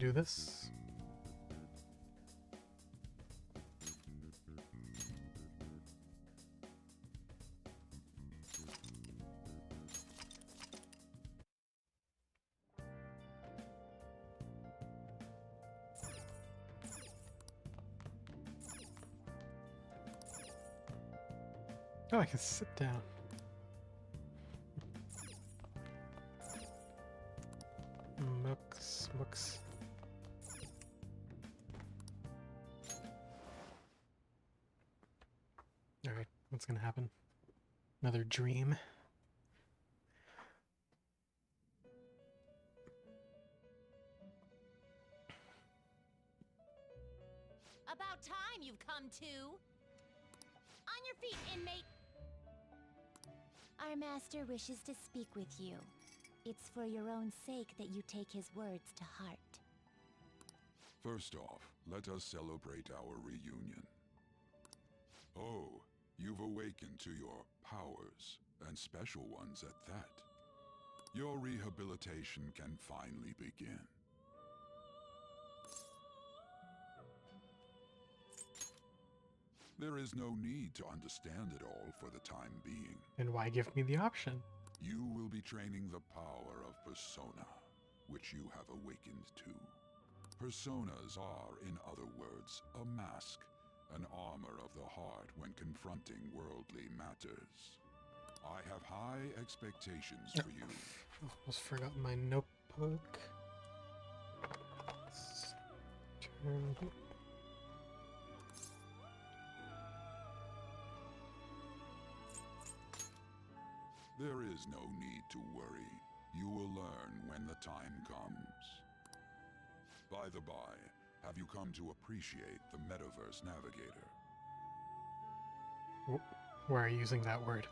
do this. Oh, I can sit down. Mooks. Alright, what's gonna happen? Another dream? About time you've come to. On your feet, inmate. Our master wishes to speak with you. It's for your own sake that you take his words to heart. First off, let us celebrate our reunion. Oh, you've awakened to your powers, and special ones at that. Your rehabilitation can finally begin. There is no need to understand it all for the time being. And why give me the option? You will be training the power of Persona, which you have awakened to. Personas are, in other words, a mask, an armor of the heart when confronting worldly matters. I have high expectations for you. Almost forgot my notebook. Let's turn. There is no need to worry. You will learn when the time comes. By the by, have you come to appreciate the Metaverse Navigator? Why are you using that word?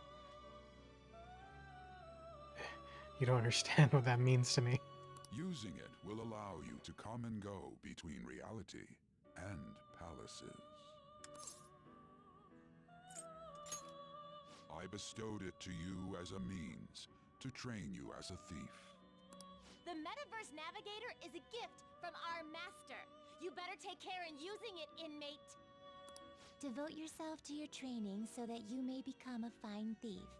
You don't understand what that means to me. Using it will allow you to come and go between reality and palaces. I bestowed it to you as a means to train you as a thief. The Metaverse Navigator is a gift from our master. You better take care in using it, inmate. Devote yourself to your training so that you may become a fine thief.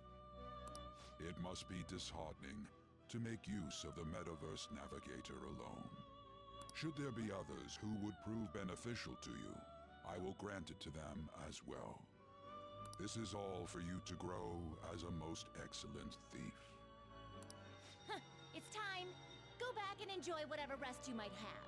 It must be disheartening to make use of the Metaverse Navigator alone. Should there be others who would prove beneficial to you, I will grant it to them as well. This is all for you to grow as a most excellent thief. It's time. Go back and enjoy whatever rest you might have.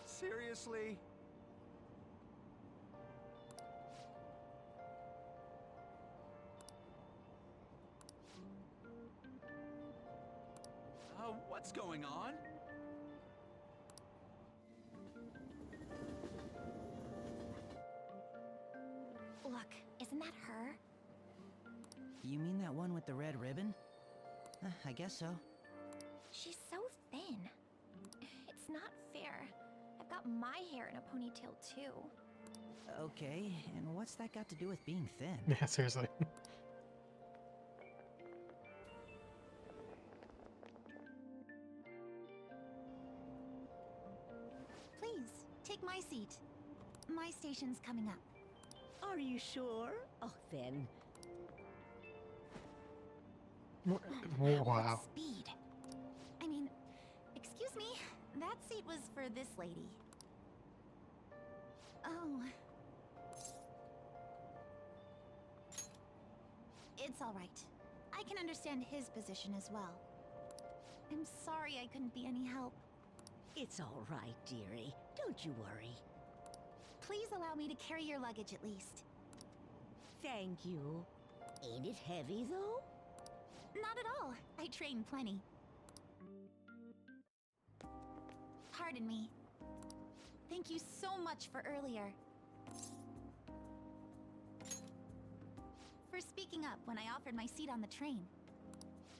Seriously? What's going on? Look, isn't that her? You mean that one with the red ribbon? I guess so. She's so thin. It's not fair. I've got my hair in a ponytail too. Okay, and what's that got to do with being thin? Yeah, seriously. Please, take my seat. My station's coming up. Are you sure? Oh, then. Wow. Speed. I mean, excuse me, that seat was for this lady. Oh. It's all right. I can understand his position as well. I'm sorry I couldn't be any help. It's all right, dearie. Don't you worry. Please allow me to carry your luggage at least. Thank you. Ain't it heavy, though? Not at all. I train plenty. Pardon me. Thank you so much for earlier. for speaking up when I offered my seat on the train.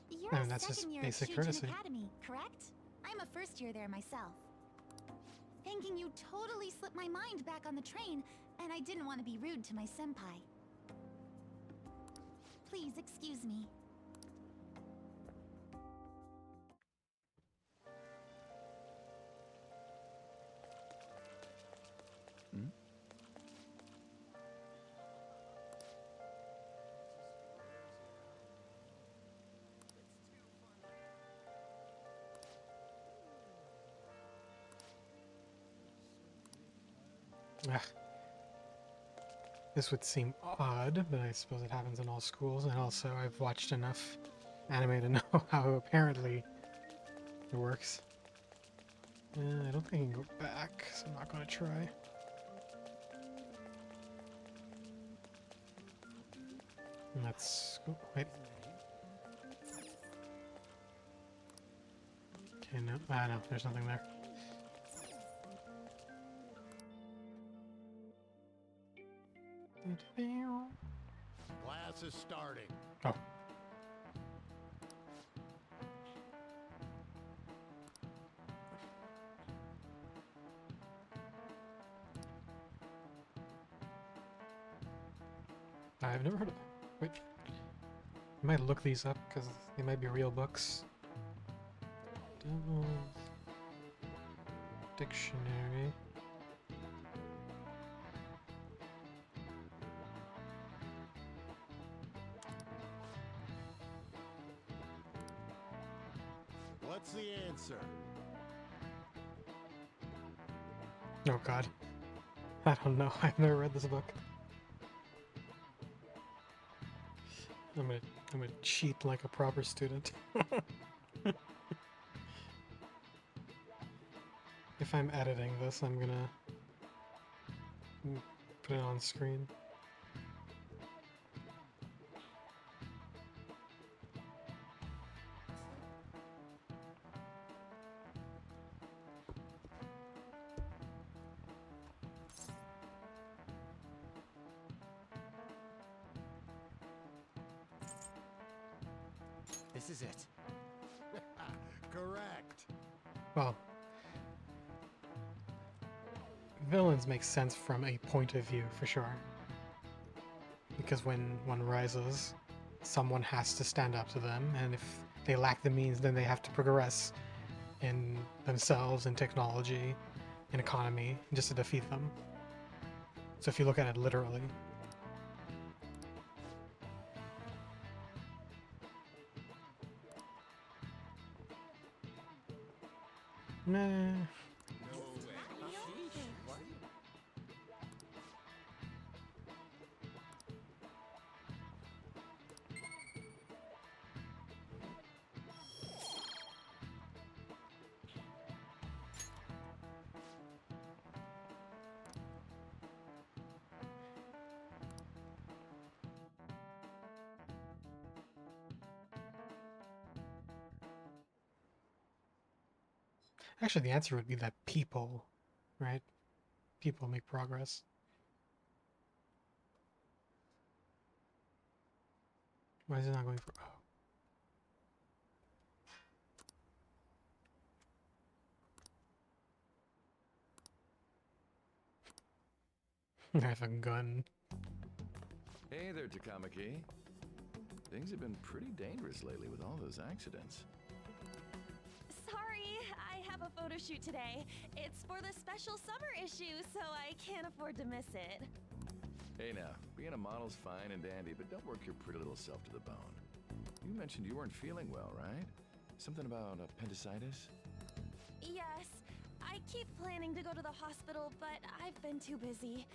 You're I mean, a that's just second year basic at Shujin courtesy. Academy, correct? I'm a first year there myself. Thinking you totally slipped my mind back on the train, and I didn't want to be rude to my senpai. Please excuse me. Ugh. This would seem odd, but I suppose it happens in all schools, and also I've watched enough anime to know how apparently it works. I don't think I can go back, so I'm not going to try. Let's go. Wait. Okay, no. Ah, no, there's nothing there. Class is starting. Oh. I've never heard of. Wait. I might look these up because they might be real books. Devil's Dictionary. What's the answer? Oh god. I don't know. I've never read this book. I'm gonna cheat like a proper student. If I'm editing this, I'm gonna put it on screen. This is it. Correct. Well, villains make sense from a point of view, for sure. Because when one rises, someone has to stand up to them, and if they lack the means, then they have to progress in themselves, in technology, in economy, just to defeat them. So if you look at it literally. Nah. Actually, the answer would be that people, right? People make progress. Why is it not going for... Oh. I have a gun. Hey there, Takamaki. Things have been pretty dangerous lately with all those accidents. Sorry, I have a photo shoot today. It's for the special summer issue, so I can't afford to miss it. Hey now, being a model's fine and dandy, but don't work your pretty little self to the bone. You mentioned you weren't feeling well, right? Something about appendicitis? Yes, I keep planning to go to the hospital, but I've been too busy.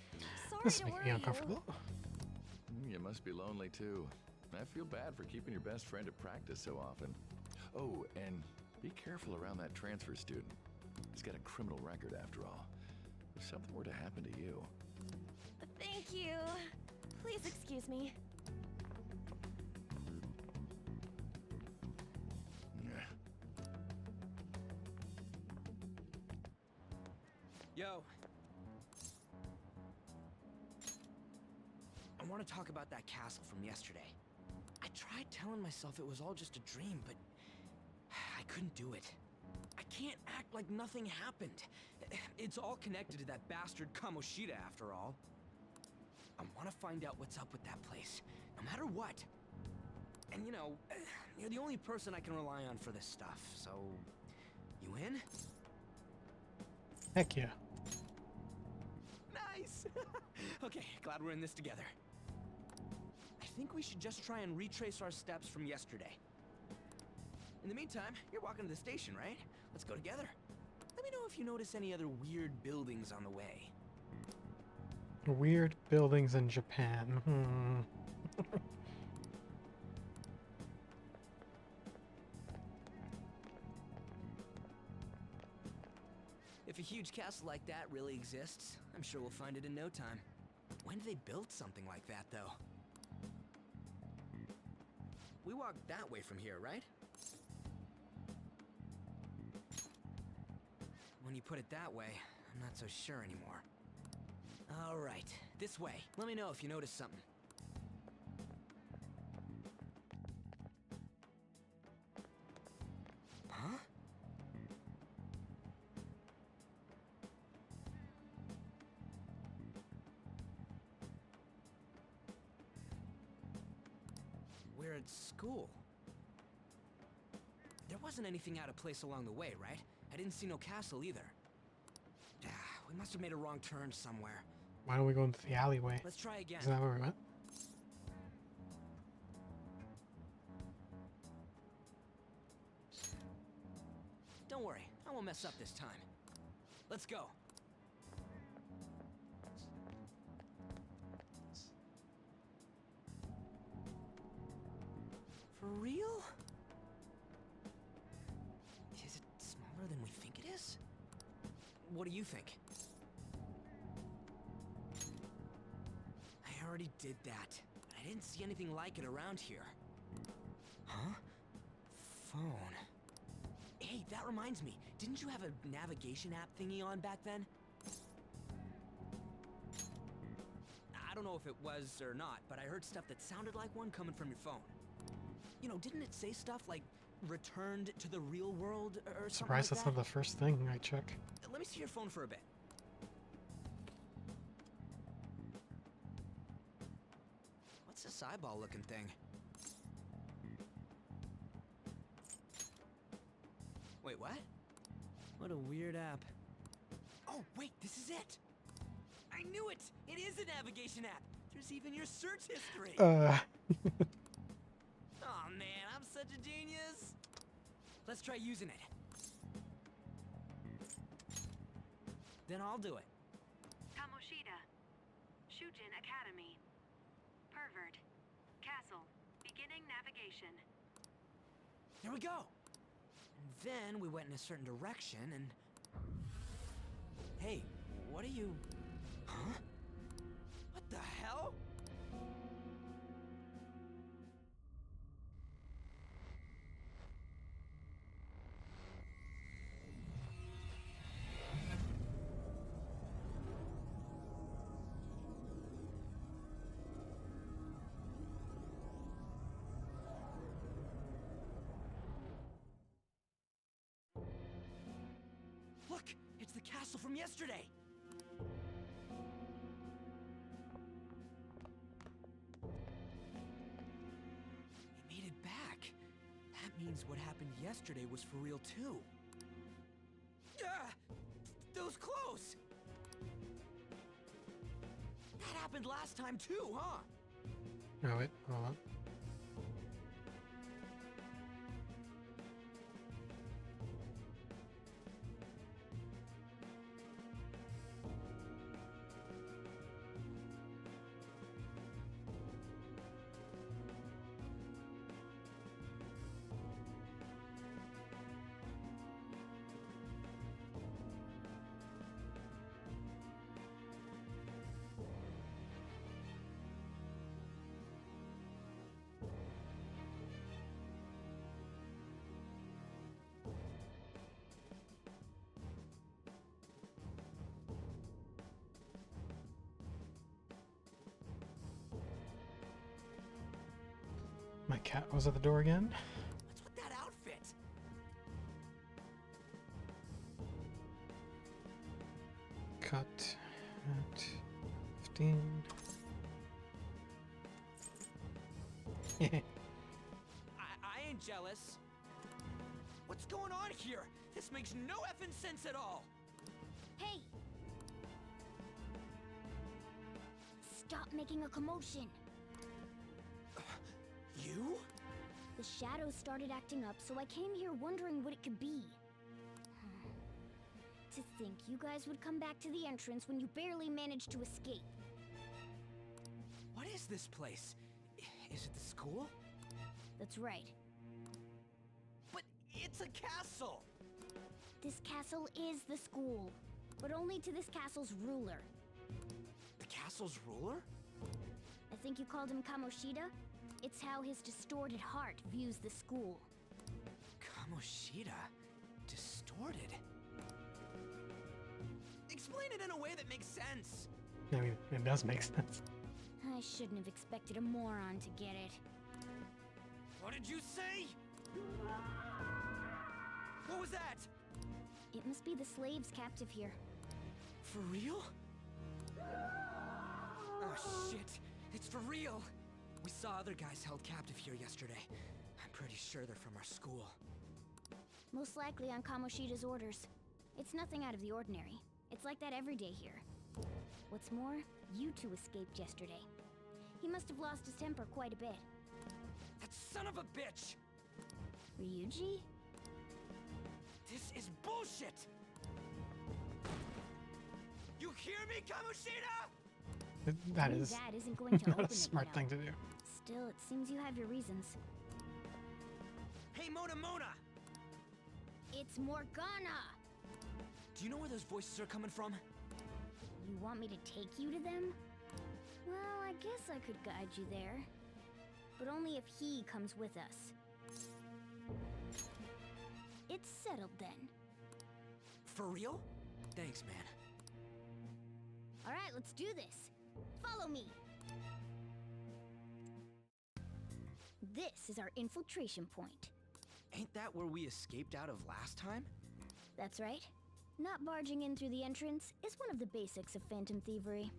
Sorry This is to making worry me you. uncomfortable. You must be lonely too. I feel bad for keeping your best friend at practice so often. Oh, and be careful around that transfer student. He's got a criminal record after all. If something were to happen to you. Thank you. Please excuse me. Yo. want to talk about that castle from yesterday. I tried telling myself it was all just a dream, but I couldn't do it. I can't act like nothing happened. It's all connected to that bastard Kamoshida, after all. I want to find out what's up with that place, no matter what. And you know, you're the only person I can rely on for this stuff, so... You in? Heck yeah. Nice! Okay, glad we're in this together. I think we should just try and retrace our steps from yesterday. In the meantime, you're walking to the station, right? Let's go together. Let me know if you notice any other weird buildings on the way. Weird buildings in Japan. Hmm. If a huge castle like that really exists, I'm sure we'll find it in no time. When did they build something like that, though? We walk that way from here, right? When you put it that way, I'm not so sure anymore. All right, this way. Let me know if you notice something. Huh? We're at school. There wasn't anything out of place along the way, right? I didn't see no castle either. We must have made a wrong turn somewhere. Why don't we go into the alleyway? Let's try again. Isn't that where we went? Don't worry, I won't mess up this time. Let's go. For real? Is it smaller than we think it is? What do you think? I already did that, but I didn't see anything like it around here. Huh? Phone. Hey, that reminds me. Didn't you have a navigation app thingy on back then? I don't know if it was or not, but I heard stuff that sounded like one coming from your phone. You know, didn't it say stuff like returned to the real world or something like Surprised that's that? not the first thing I check. Let me see your phone for a bit. What's this eyeball-looking thing? Wait, what? What a weird app. Oh, wait, this is it! I knew it! It is a navigation app! There's even your search history! Oh man, I'm such a genius! Let's try using it. Then I'll do it. Kamoshida. Shujin Academy. Pervert. Castle. Beginning navigation. Here we go! And then we went in a certain direction and... Hey, what are you... Huh? What the hell? Look! It's the castle from yesterday! It made it back. That means what happened yesterday was for real too. Ah! Those clothes! That happened last time too, huh? Oh wait, hold on. My cat was at the door again. What's with that outfit? Cut at 15. I ain't jealous. What's going on here? This makes no effing sense at all. Hey! Stop making a commotion. You? The shadows started acting up, so I came here wondering what it could be. To think you guys would come back to the entrance when you barely managed to escape. What is this place? Is it the school? That's right. But it's a castle! This castle is the school, but only to this castle's ruler. The castle's ruler? I think you called him Kamoshida? It's how his distorted heart views the school. Kamoshida? Distorted? Explain it in a way that makes sense. I mean, it does make sense. I shouldn't have expected a moron to get it. What did you say? What was that? It must be the slaves captive here. For real? Oh shit, it's for real. We saw other guys held captive here yesterday. I'm pretty sure they're from our school. Most likely on Kamoshida's orders. It's nothing out of the ordinary. It's like that every day here. What's more, you two escaped yesterday. He must have lost his temper quite a bit. That son of a bitch! Ryuji? This is bullshit! You hear me, Kamoshida? That Maybe is Dad isn't going to not open a smart it, thing to do. Still, it seems you have your reasons. Hey, Mona Mona! It's Morgana! Do you know where those voices are coming from? You want me to take you to them? Well, I guess I could guide you there. But only if he comes with us. It's settled then. For real? Thanks, man. Alright, let's do this. Follow me. This is our infiltration point. Ain't that where we escaped out of last time? That's right. Not barging in through the entrance is one of the basics of phantom thievery.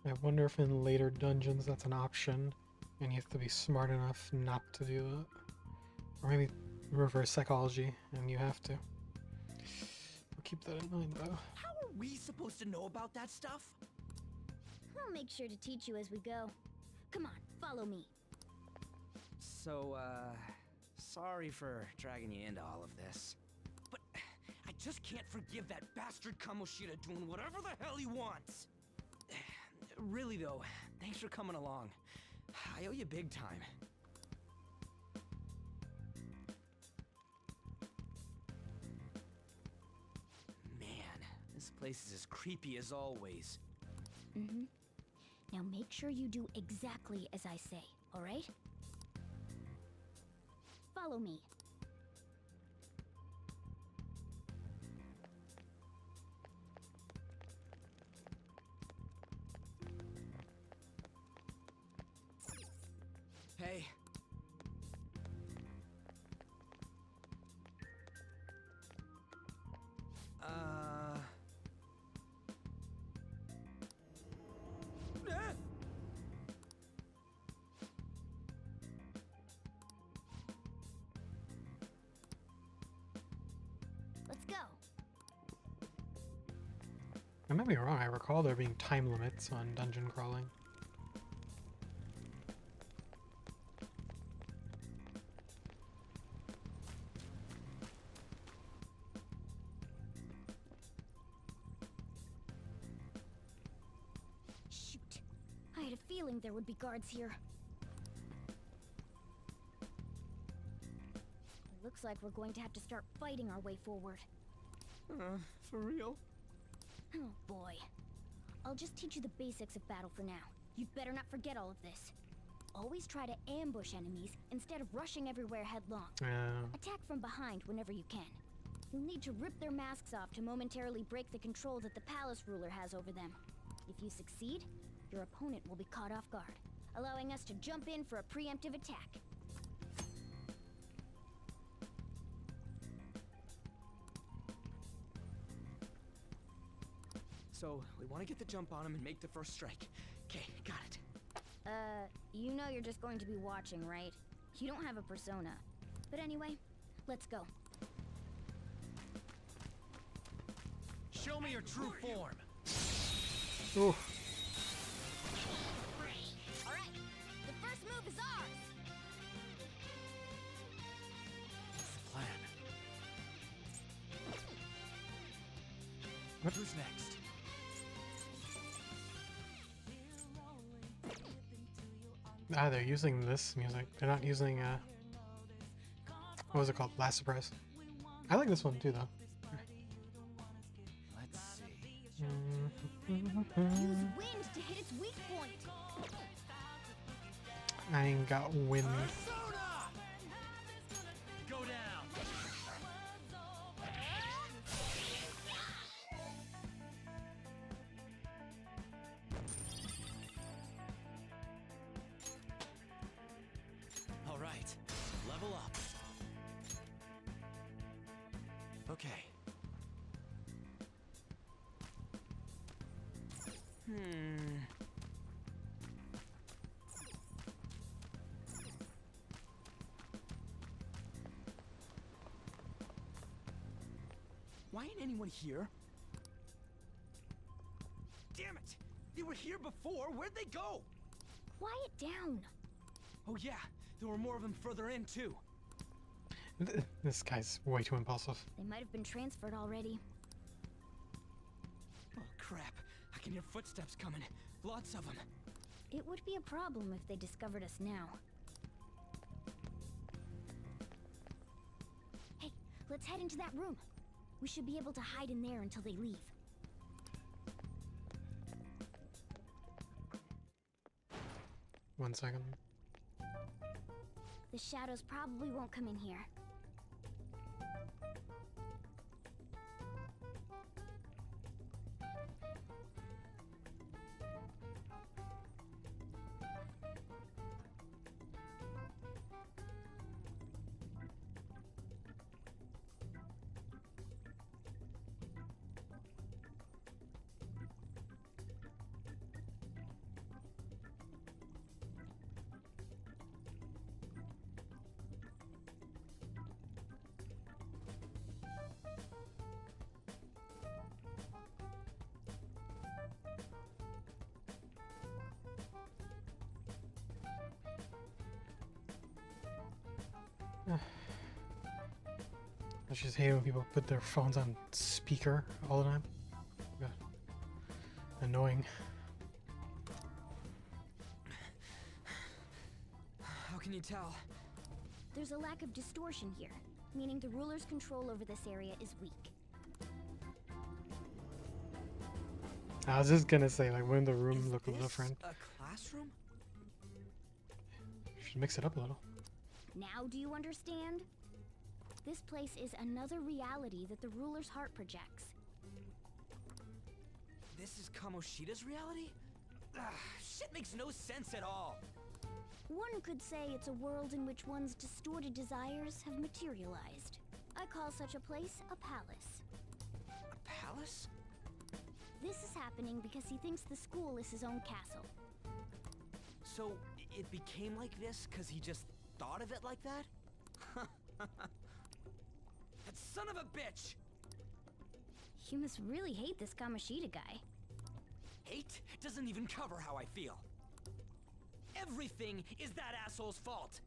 I wonder if in later dungeons that's an option, and you have to be smart enough not to do that. Or maybe reverse psychology, and you have to. I'll keep that in mind, though. How are we supposed to know about that stuff? I'll make sure to teach you as we go. Come on, follow me. So, sorry for dragging you into all of this. But I just can't forgive that bastard Kamoshida doing whatever the hell he wants. Really though, thanks for coming along. I owe you big time. Man, this place is as creepy as always. Mm-hmm. Now make sure you do exactly as I say, alright? Follow me. Hey. Let's go. I might be wrong. I recall there being time limits on dungeon crawling. Shoot. I had a feeling there would be guards here. It looks like we're going to have to start fighting our way forward. For real? Oh boy. I'll just teach you the basics of battle for now. You'd better not forget all of this. Always try to ambush enemies instead of rushing everywhere headlong. Attack from behind whenever you can. You'll need to rip their masks off to momentarily break the control that the palace ruler has over them. If you succeed, your opponent will be caught off guard, allowing us to jump in for a preemptive attack. So, we want to get the jump on him and make the first strike. Okay, got it. You know you're just going to be watching, right? You don't have a persona. But anyway, let's go. Show me your true form. Ooh. Alright, the first move is ours! What's the plan? What? Who's next? Ah, they're using this music. They're not using, what was it called? Last Surprise. I like this one too, though. Let's see. Use wind to hit its weak point! I ain't got wind. Persona! Go down. All right, level up. Okay. Why ain't anyone here? Damn it! They were here before! Where'd they go? Quiet down! Oh yeah, there were more of them further in too. This guy's way too impulsive. They might have been transferred already. Oh crap, I can hear footsteps coming. Lots of them. It would be a problem if they discovered us now. Hey, let's head into that room. We should be able to hide in there until they leave. One second. The shadows probably won't come in here. I just hate when people put their phones on speaker all the time. Yeah. Annoying. How can you tell? There's a lack of distortion here, meaning the ruler's control over this area is weak. I was just gonna say, like, wouldn't the room Is look this different? a classroom? You should mix it up a little. Now do you understand? This place is another reality that the ruler's heart projects. This is Kamoshida's reality? Shit makes no sense at all. One could say it's a world in which one's distorted desires have materialized. I call such a place a palace. A palace? This is happening because he thinks the school is his own castle. So, it became like this because he just thought of it like that? That son of a bitch! You must really hate this Kamoshida guy. Hate doesn't even cover how I feel. Everything is that asshole's fault.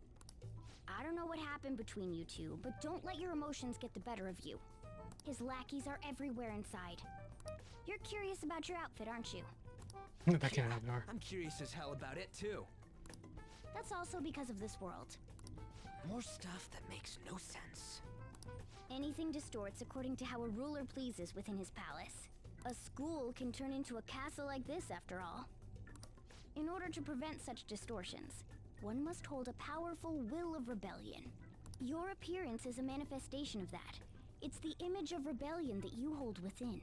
I don't know what happened between you two, but don't let your emotions get the better of you. His lackeys are everywhere inside. You're curious about your outfit, aren't you? That came out of nowhere. I'm curious as hell about it, too. That's also because of this world. More stuff that makes no sense. Anything distorts according to how a ruler pleases within his palace. A school can turn into a castle like this, after all. In order to prevent such distortions, one must hold a powerful will of rebellion. Your appearance is a manifestation of that. It's the image of rebellion that you hold within.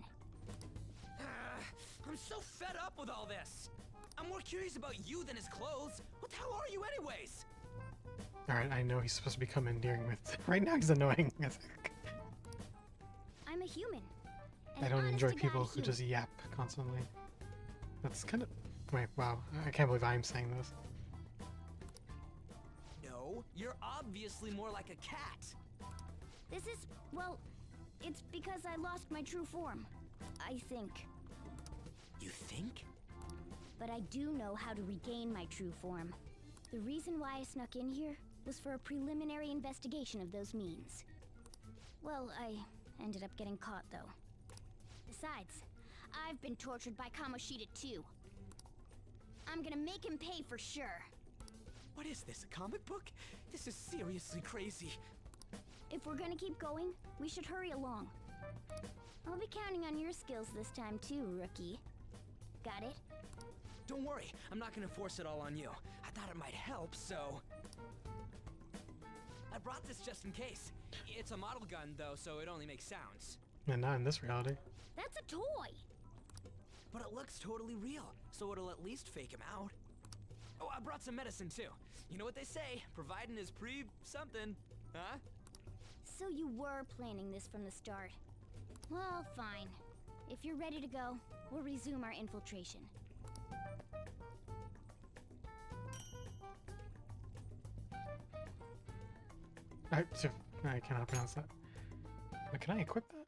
I'm so fed up with all this. I'm more curious about you than his clothes. What the hell are you anyways? Alright, I know he's supposed to become endearing with... Right now he's annoying, I think. I'm a human. I don't enjoy people who just yap constantly. That's kind of... Wait, wow. I can't believe I'm saying this. No, you're obviously more like a cat. This is, well, it's because I lost my true form. I think. You think? But I do know how to regain my true form. The reason why I snuck in here was for a preliminary investigation of those means. Well, I ended up getting caught, though. Besides, I've been tortured by Kamoshida too. I'm gonna make him pay for sure. What is this, a comic book? This is seriously crazy. If we're gonna keep going, we should hurry along. I'll be counting on your skills this time too, rookie. Got it? Don't worry, I'm not gonna force it all on you. I thought it might help, so... I brought this just in case. It's a model gun, though, so it only makes sounds. And not in this reality. That's a toy! But it looks totally real, so it'll at least fake him out. Oh, I brought some medicine, too. You know what they say, providing is something, huh? So you were planning this from the start. Well, fine. If you're ready to go, we'll resume our infiltration. I cannot pronounce that. But can I equip that?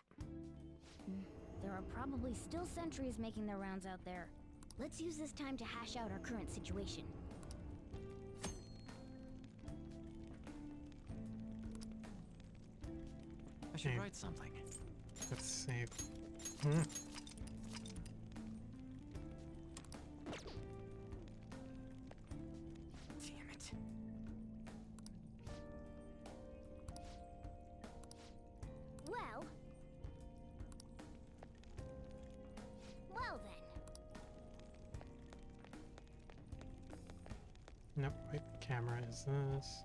There are probably still sentries making their rounds out there. Let's use this time to hash out our current situation. I should Okay. write something. Let's save. Damn it. Well... Well then. Nope, wait, camera is this.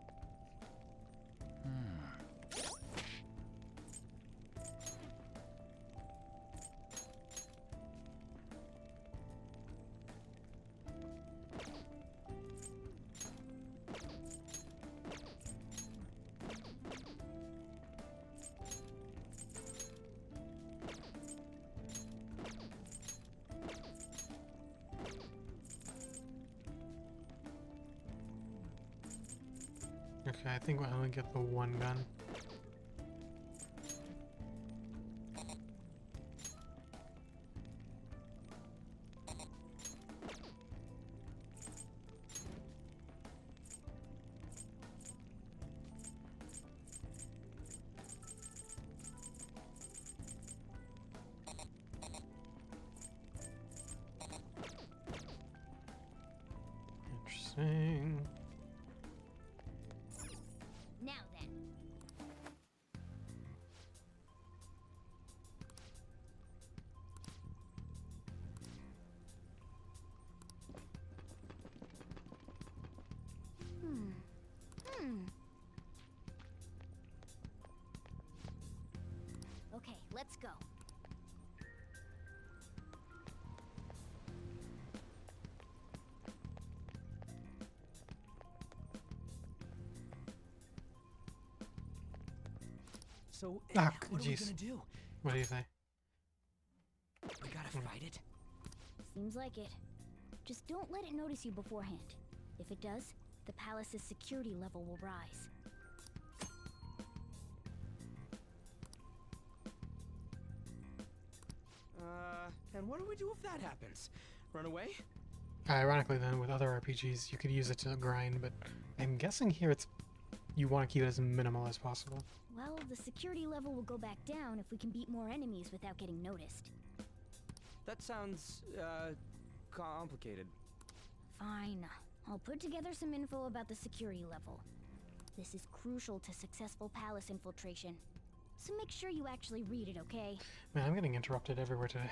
Okay, I think we'll only get the one gun. Interesting. Now then. Okay, let's go. So, Ah, what are we jeez. gonna do? What do you say? We gotta fight it? Seems like it. Just don't let it notice you beforehand. If it does, the palace's security level will rise. And what do we do if that happens? Run away? Ironically then, with other RPGs, you could use it to grind, but I'm guessing here it's... You want to keep it as minimal as possible. Well, the security level will go back down if we can beat more enemies without getting noticed. That sounds, complicated. Fine. I'll put together some info about the security level. This is crucial to successful palace infiltration. So make sure you actually read it, okay? Man, I'm getting interrupted everywhere today.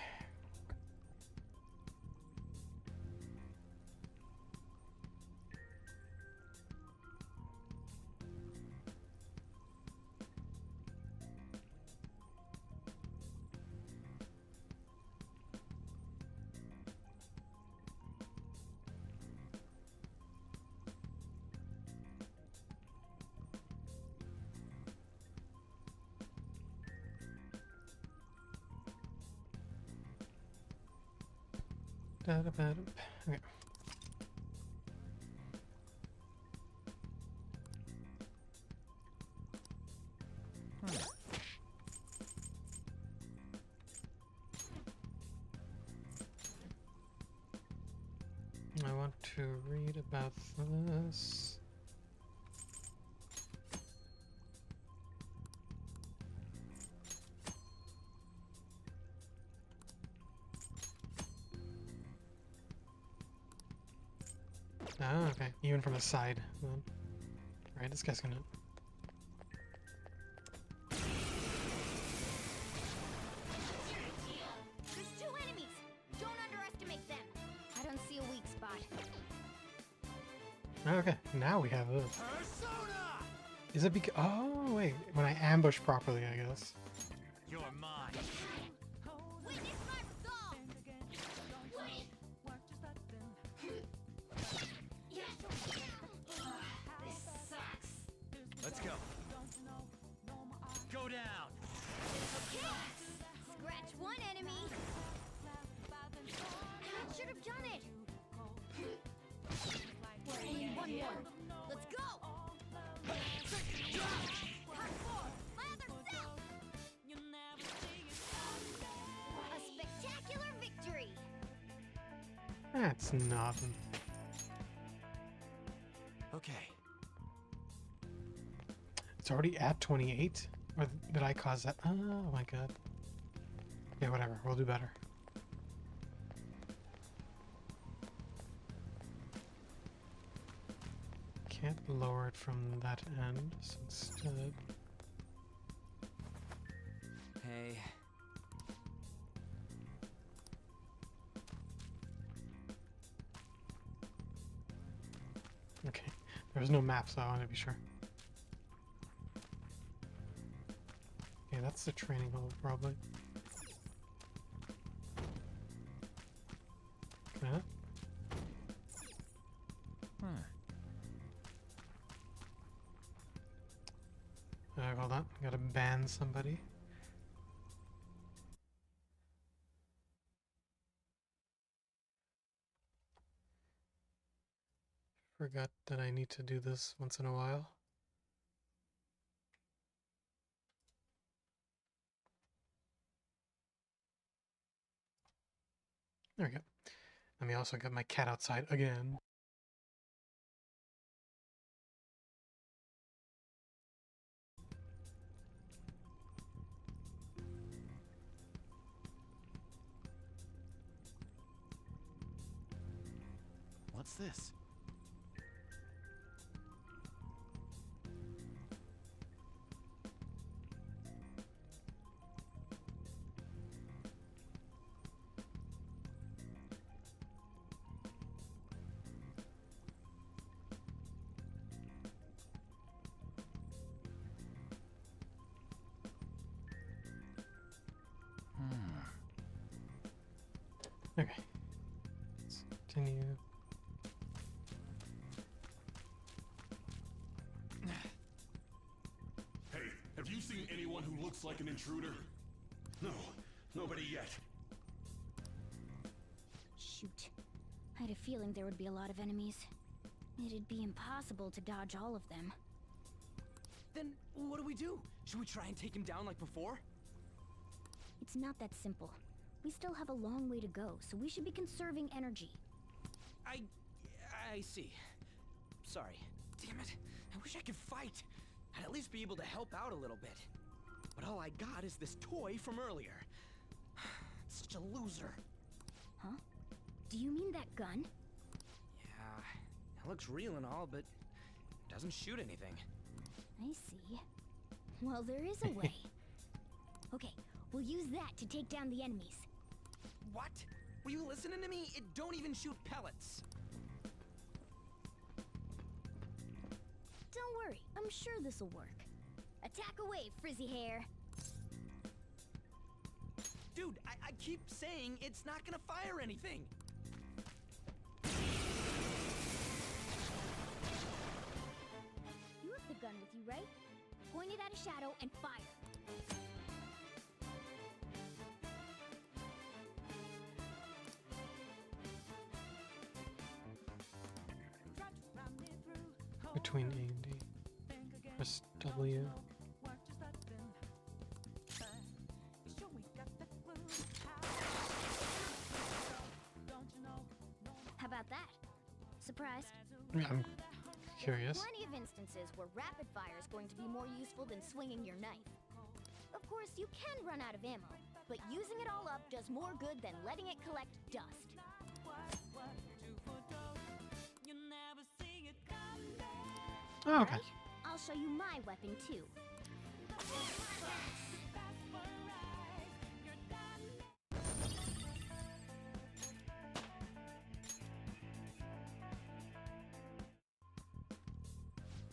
Okay. I want to read about this. Oh, okay. Even from the side, then. Right, this guy's gonna... There's 2 enemies! Don't underestimate them! I don't see a weak spot. Okay, now we have this. Persona! Is it because... Oh, wait. When I ambush properly, I guess. You're mine. Witness my resolve! This sucks. Let's go. Go down. Scratch 1 enemy! That should have done it! Only 1 more. Let's go! Part 4! My other self! A spectacular victory! That's nothing. Okay. It's already at 28? Or did I cause that? Oh my god. Yeah, whatever. We'll do better. Can't lower it from that end, so instead... Hey. Okay. There's no map, so I want to be sure. Okay, that's the training hole, probably. Okay. Hold on. Gotta ban somebody. Forgot that I need to do this once in a while. There we go. Let me also get my cat outside again. What's this? Okay. Let's continue. Hey, have you seen anyone who looks like an intruder? No, nobody yet. Shoot. I had a feeling there would be a lot of enemies. It'd be impossible to dodge all of them. Then what do? Should we try and take him down like before? It's not that simple. We still have a long way to go, so we should be conserving energy. I see. Sorry. Damn it. I wish I could fight. I'd at least be able to help out a little bit. But all I got is this toy from earlier. Such a loser. Huh? Do you mean that gun? Yeah, it looks real and all, but it doesn't shoot anything. I see. Well, there is a way. Okay, we'll use that to take down the enemies. What? Were you listening to me? It don't even shoot pellets. Don't worry, I'm sure this'll work. Attack away, frizzy hair. Dude, I keep saying it's not gonna fire anything. You have the gun with you, right? Point it at a shadow and fire. between A and D. Press W. How about that? Surprised? Yeah, I'm curious. Plenty of instances where rapid fire is going to be more useful than swinging your knife. Of course, you can run out of ammo, but using it all up does more good than letting it collect dust. Oh, okay. Right? I'll show you my weapon too.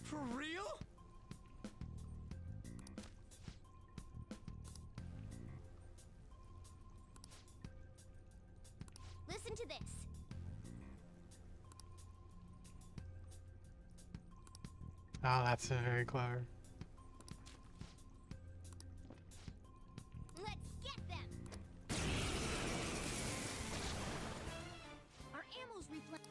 For real? Listen to this. Oh, that's very clever. Let's get them! Our ammo's replenished.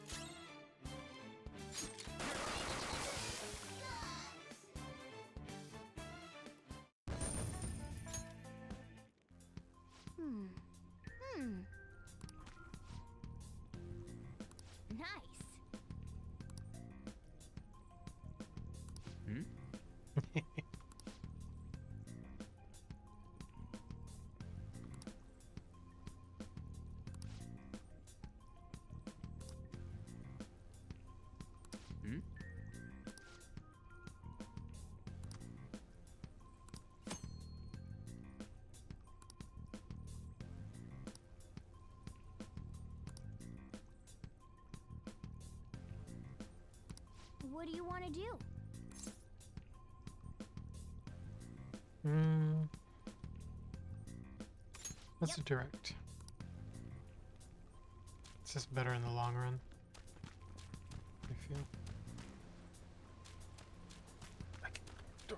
Nice. What do you want to do? Let's do direct. It's just better in the long run, I feel.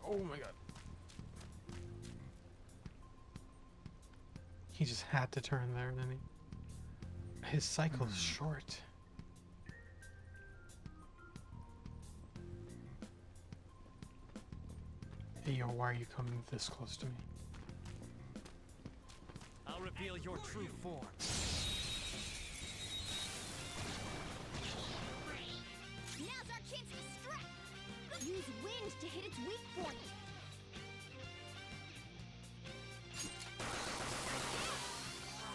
Oh my god. He just had to turn there, didn't he? His cycle's short. Hey, yo, why are you coming this close to me? I'll reveal your true form. Now's our chance to strike! Use wind to hit its weak point!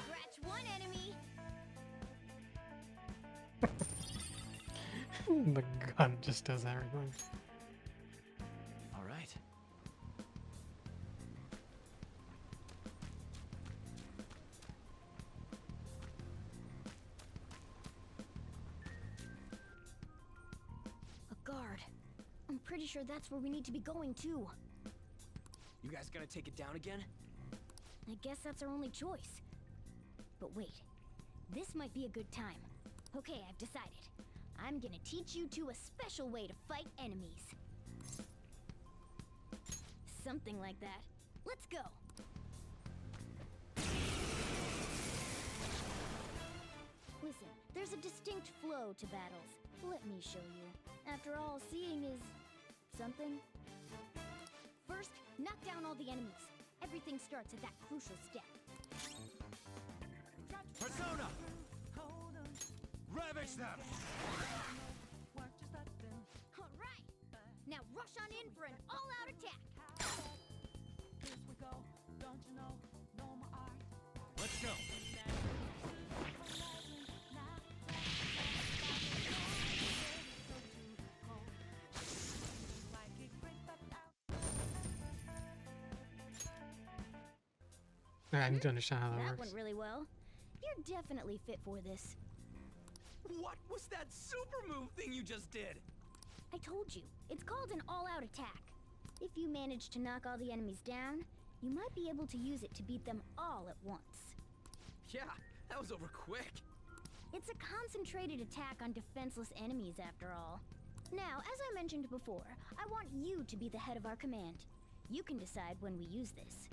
Scratch one enemy! The gun just does everything. All right. A guard. I'm pretty sure that's where we need to be going too. You guys gonna take it down again? I guess that's our only choice. But wait, this might be a good time. Okay, I've decided. I'm gonna teach you two a special way to fight enemies. Something like that. Let's go! Listen, there's a distinct flow to battles. Let me show you. After all, seeing is... something. First, knock down all the enemies. Everything starts at that crucial step. Persona! Ravish them! Alright! Now rush on in for an all-out attack! Let's go! I need to understand how that That works. went really well. You're definitely fit for this. What was that super move thing you just did? I told you, it's called an all-out attack. If you manage to knock all the enemies down, you might be able to use it to beat them all at once. Yeah, that was over quick. It's a concentrated attack on defenseless enemies, after all. Now, as I mentioned before, I want you to be the head of our command. You can decide when we use this.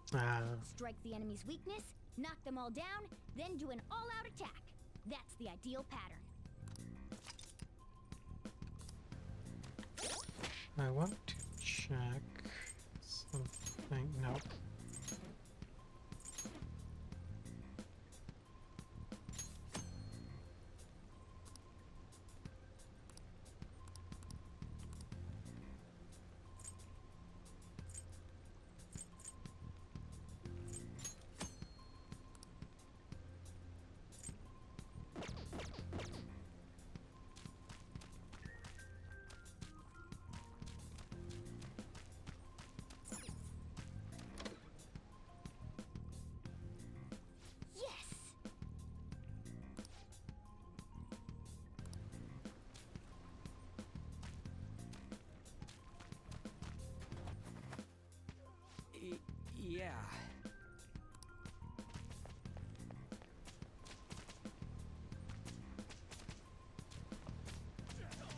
Strike the enemy's weakness, knock them all down, then do an all-out attack. That's the ideal pattern. I want to check something. Nope. Yeah.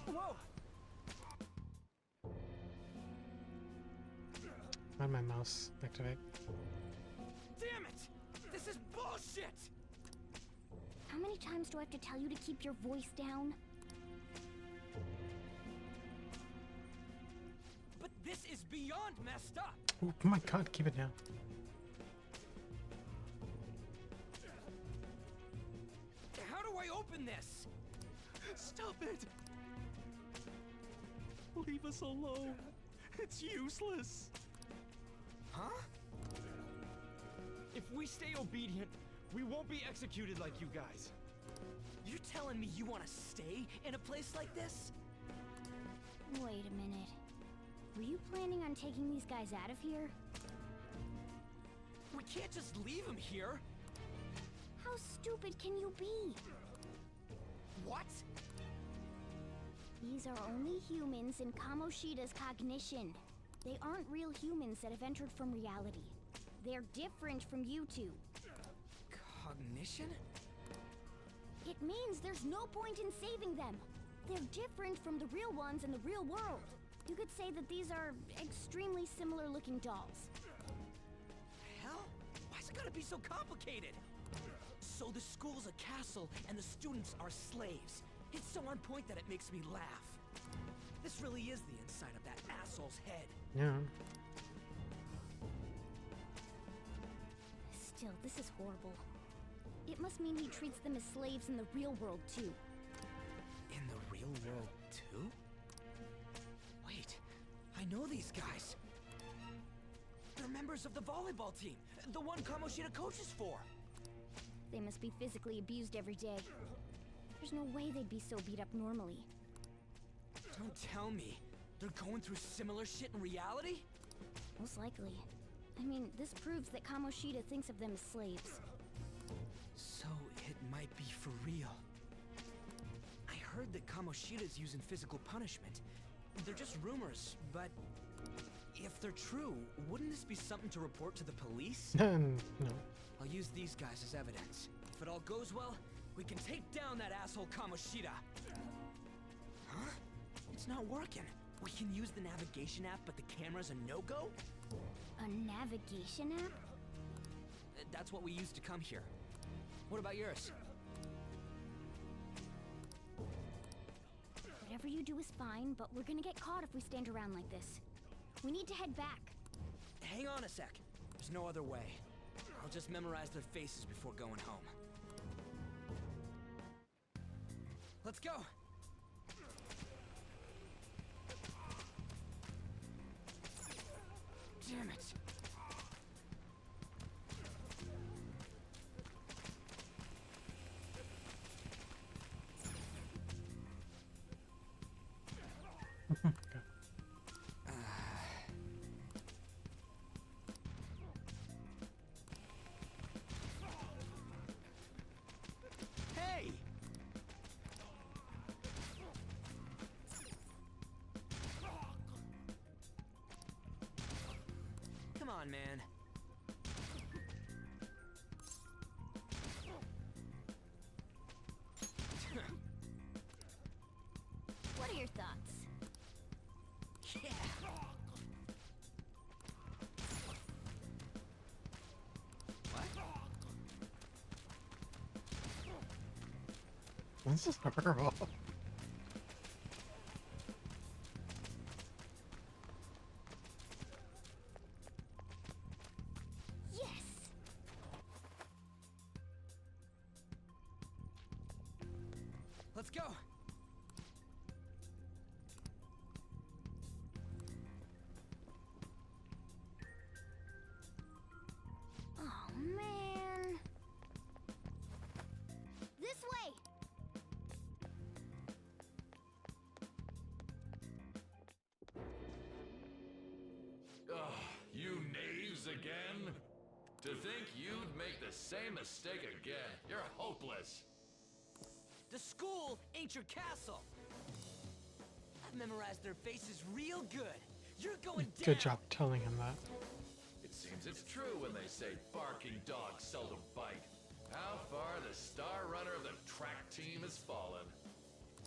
Whoa! Why'd my mouse activate? Damn it! This is bullshit! How many times do I have to tell you to keep your voice down? But this is beyond messed up! Oh my god, keep it down. How do I open this? Stop it! Leave us alone. It's useless. Huh? If we stay obedient, we won't be executed like you guys. You telling me you want to stay in a place like this? Wait a minute. Were you planning on taking these guys out of here? We can't just leave them here. How stupid can you be? What? These are only humans in Kamoshida's cognition. They aren't real humans that have entered from reality. They're different from you two. Cognition? It means there's no point in saving them. They're different from the real ones in the real world. You could say that these are extremely similar looking dolls. Hell? Why's it gotta be so complicated? So the school's a castle and the students are slaves. It's so on point that it makes me laugh. This really is the inside of that asshole's head. Yeah. Still, this is horrible. It must mean he treats them as slaves in the real world too. In the real world too? Wait, I know these guys. They're members of the volleyball team, the one Kamoshida coaches for. They must be physically abused every day. There's no way they'd be so beat up normally. Don't tell me. They're going through similar shit in reality? Most likely. I mean, this proves that Kamoshida thinks of them as slaves. So it might be for real. I heard that Kamoshida's using physical punishment. They're just rumors, but if they're true, wouldn't this be something to report to the police? No. I'll use these guys as evidence. If it all goes well, we can take down that asshole Kamoshida. Huh? It's not working. We can use the navigation app, but the camera's a no-go? A navigation app? That's what we used to come here. What about yours? Whatever you do is fine, but we're gonna get caught if we stand around like this. We need to head back. Hang on a sec. There's no other way. I'll just memorize their faces before going home. Let's go! Damn it! Hey! Come on, man. What are your thoughts? Yeah! This is horrible. Yes! Let's go. Oh, man. This way! Ugh, you knaves again? To think you'd make the same mistake again. You're hopeless. The school ain't your castle. I've memorized their faces real good. You're going down. Good job telling him that. It seems it's true when they say barking dogs seldom bite. How far the star runner of the track team has fallen.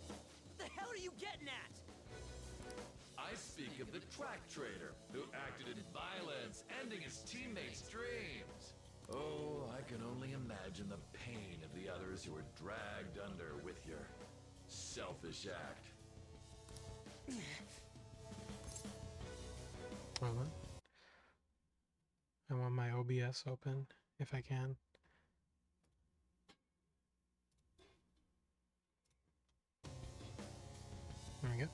What the hell are you getting at? I speak of the track trader, who acted in violence, ending his teammates' dreams. Oh, I can only imagine the pain of the others who were dragged under with your selfish act. Hold on. I want my OBS open if I can. There we go.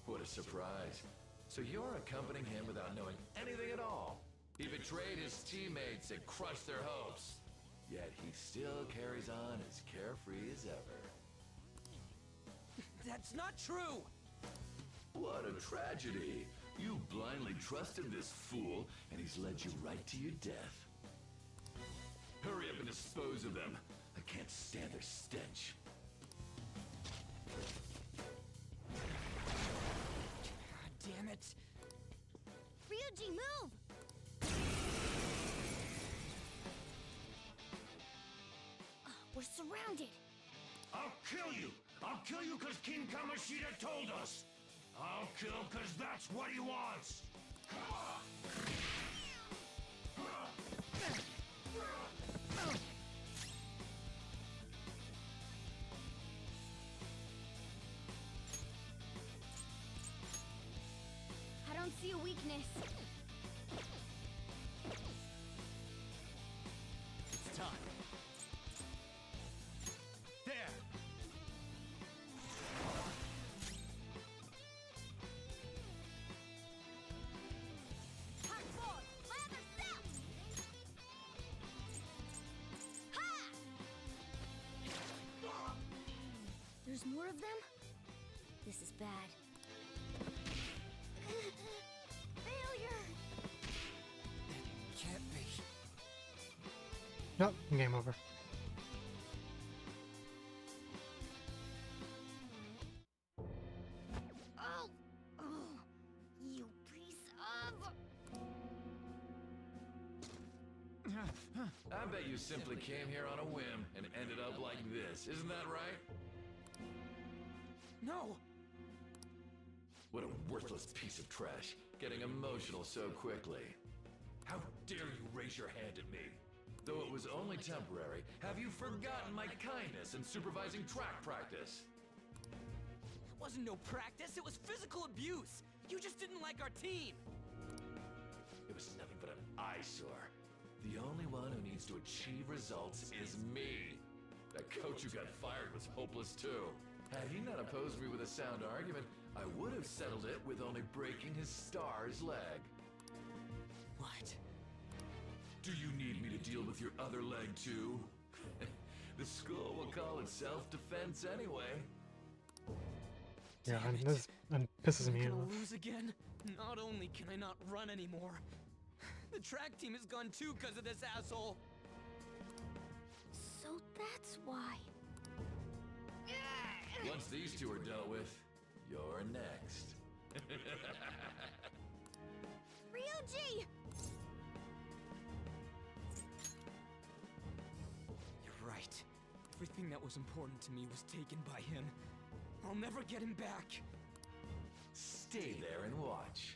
What a surprise. So you're accompanying him without knowing anything at all. He betrayed his teammates and crushed their hopes. Yet he still carries on as carefree as ever. That's not true! What a tragedy. You blindly trusted this fool, and he's led you right to your death. Hurry up and dispose of them. I can't stand their stench. Damn it. Ryuji, move! We're surrounded. I'll kill you! I'll kill you because King Kamoshida told us! I'll kill because that's what he wants! I don't see a weakness. It's time. There! Hot forward! Lather south! Ha! There's more of them? This is bad. Failure! Can't be. Nope, game over. Oh! Oh! You piece of... I bet you simply came here on a whim and ended up like this, isn't that right? No! What a worthless piece of trash, getting emotional so quickly. How dare you raise your hand at me? Though it was only temporary, have you forgotten my kindness in supervising track practice? It wasn't no practice, it was physical abuse! You just didn't like our team! It was nothing but an eyesore. The only one who needs to achieve results is me. That coach who got fired was hopeless too. Had he not opposed me with a sound argument, I would have settled it with only breaking his star's leg. What? Do you need me to deal with your other leg too? The school will call it self-defense anyway. Yeah, and this pisses me I'm off. gonna lose again? Not only can I not run anymore, the track team is gone too because of this asshole. So that's why. Once these two are dealt with, you're next. Ryuji! You're right. Everything that was important to me was taken by him. I'll never get him back. Stay there and watch.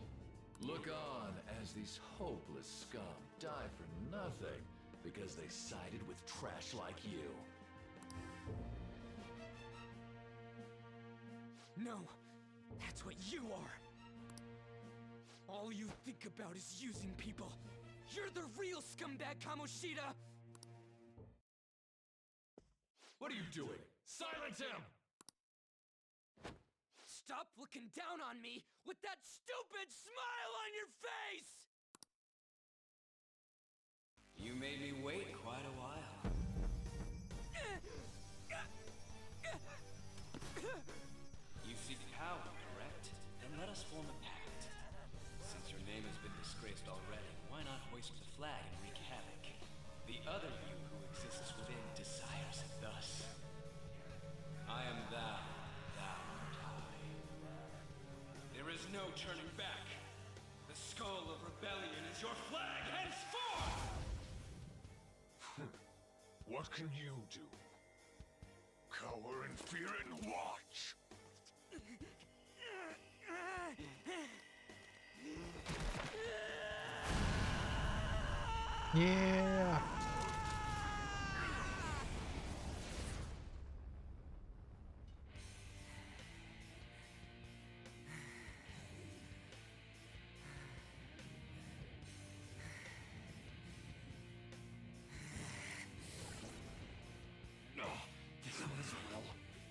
Look on as these hopeless scum die for nothing, Because they sided with trash like you. No, that's what you are. All you think about is using people. You're the real scumbag, Kamoshida! What are you doing? Silence him! Stop looking down on me with that stupid smile on your face! You made me wait quite a while. You seek power, correct? Then let us form a pact. Since your name has been disgraced already, why not hoist the flag and wreak havoc? The other you who exists within desires it thus. I am thou, thou art I. There is no turning back. The skull of rebellion is your flag henceforth! What can you do? Cower in fear and watch! Yeah.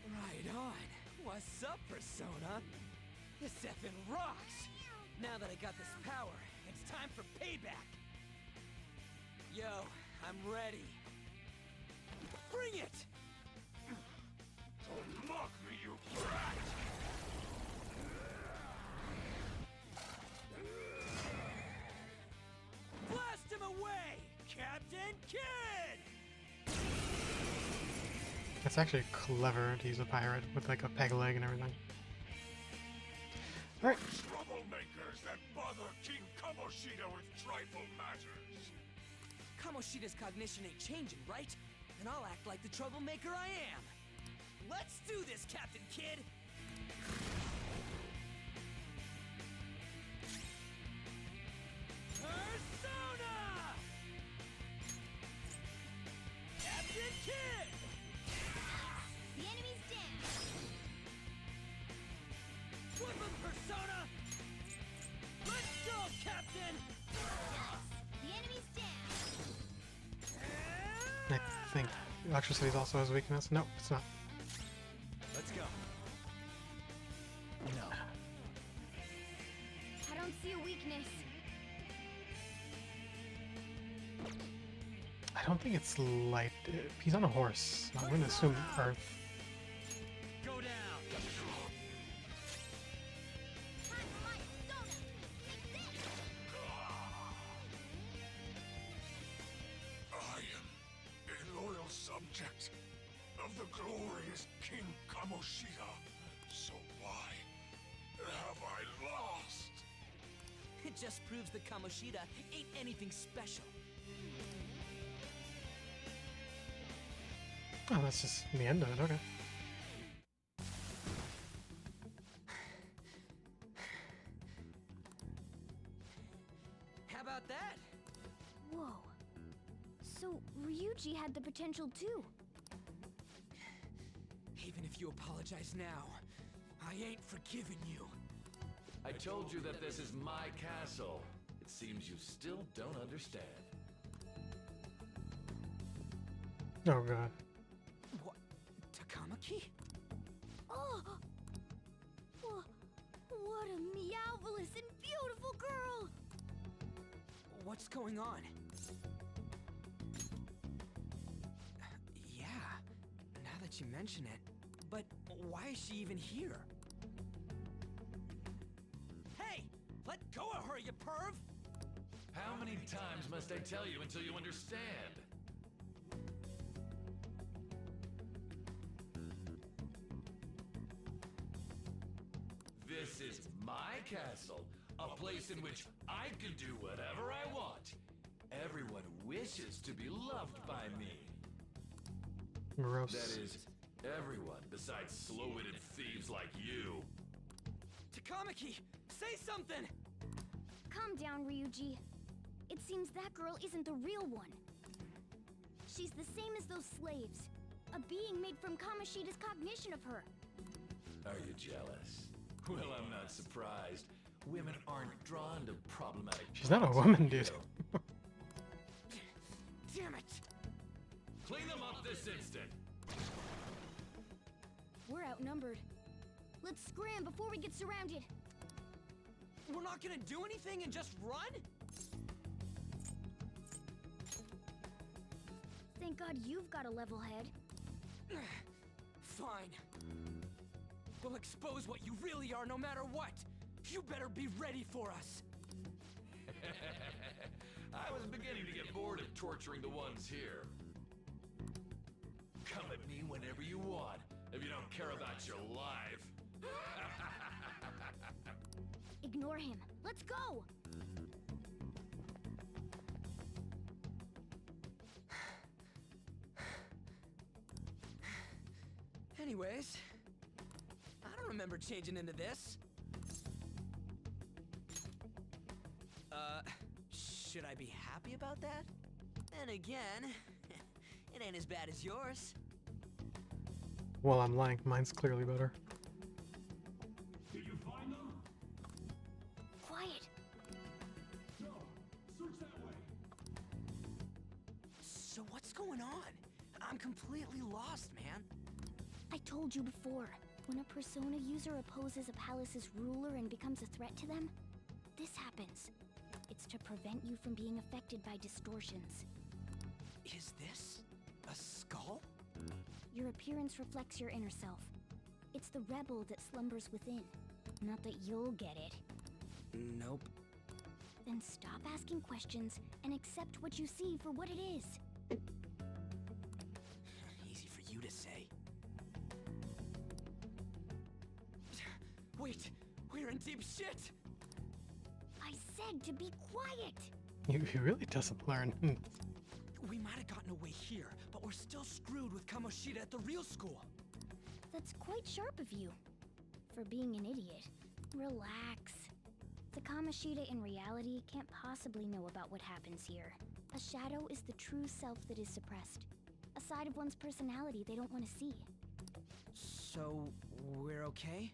Right on. What's up, Persona? This effing rocks! Now that I got this power, it's time for payback! Yo, I'm ready. Bring it! Don't mock me, you brat! Blast him away, Captain Kidd! That's actually clever to use a pirate with like a peg leg and everything. Alright. Troublemakers that bother King Kamoshida with trifle matters. Kamoshida's cognition ain't changing, right? Then I'll act like the troublemaker I am. Let's do this, Captain Kidd! Persona! Captain Kidd! The enemy's down. Flip him, Persona! Let's go, Captain! The enemy's down. I think electricity is also his weakness. No, it's not. Let's go. No. I don't see a weakness. I don't think it's light. He's on a horse. I'm going to assume Earth. Go down! I am a loyal subject of the glorious King Kamoshida. So why have I lost? It just proves that Kamoshida ain't anything special. Oh, that's just the end of it. Okay. How about that? Whoa. So Ryuji had the potential too. Even if you apologize now, I ain't forgiving you. I told you that this is my castle. It seems you still don't understand. Oh god. What? Takamaki? Oh! What a meowvelous and beautiful girl! What's going on? Yeah, now that you mention it. But why is she even here? Hey! Let go of her, you perv! How many times must I tell you until you understand? This is my castle, a place in which I can do whatever I want. Everyone wishes to be loved by me. Gross. That is, everyone besides slow-witted thieves like you. Takamaki, say something! Calm down, Ryuji. It seems that girl isn't the real one. she's the same as those slaves. A being made from Kamoshida's cognition of her. Are you jealous? Well, I'm not surprised. Women aren't drawn to problematic. She's not a woman, dude. Damn it! Clean them up this instant. We're outnumbered. Let's scram before we get surrounded. We're not gonna do anything and just run? Thank God you've got a level head. Fine. We'll expose what you really are no matter what. You better be ready for us. I was beginning to get bored of torturing the ones here. Come at me whenever you want, if you don't care about your life. Ignore him. Let's go! Anyways, I don't remember changing into this. Should I be happy about that? Then again, it ain't as bad as yours. Well, I'm lying. Mine's clearly better. Did you find them? Quiet. No. Search that way. So what's going on? I'm completely lost, man. I told you before, when a Persona user opposes a palace's ruler and becomes a threat to them, this happens. It's to prevent you from being affected by distortions. Is this a skull? Your appearance reflects your inner self. It's the rebel that slumbers within. Not that you'll get it. Nope. Then stop asking questions and accept what you see for what it is. Easy for you to say. Wait, we're in deep shit! I said to be quiet! He really doesn't learn. We might have gotten away here, but we're still screwed with Kamoshida at the real school. That's quite sharp of you. For being an idiot. Relax. The Kamoshida in reality can't possibly know about what happens here. A shadow is the true self that is suppressed. A side of one's personality they don't want to see. So, we're okay?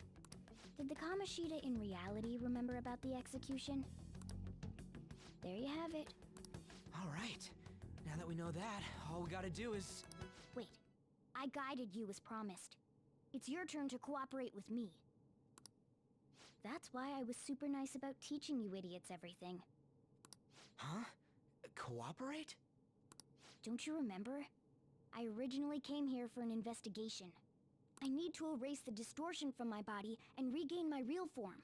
Did the Kamoshida in reality remember about the execution? There you have it. Alright. Now that we know that, all we gotta do is... Wait. I guided you as promised. It's your turn to cooperate with me. That's why I was super nice about teaching you idiots everything. Huh? Cooperate? Don't you remember? I originally came here for an investigation. I need to erase the distortion from my body and regain my real form.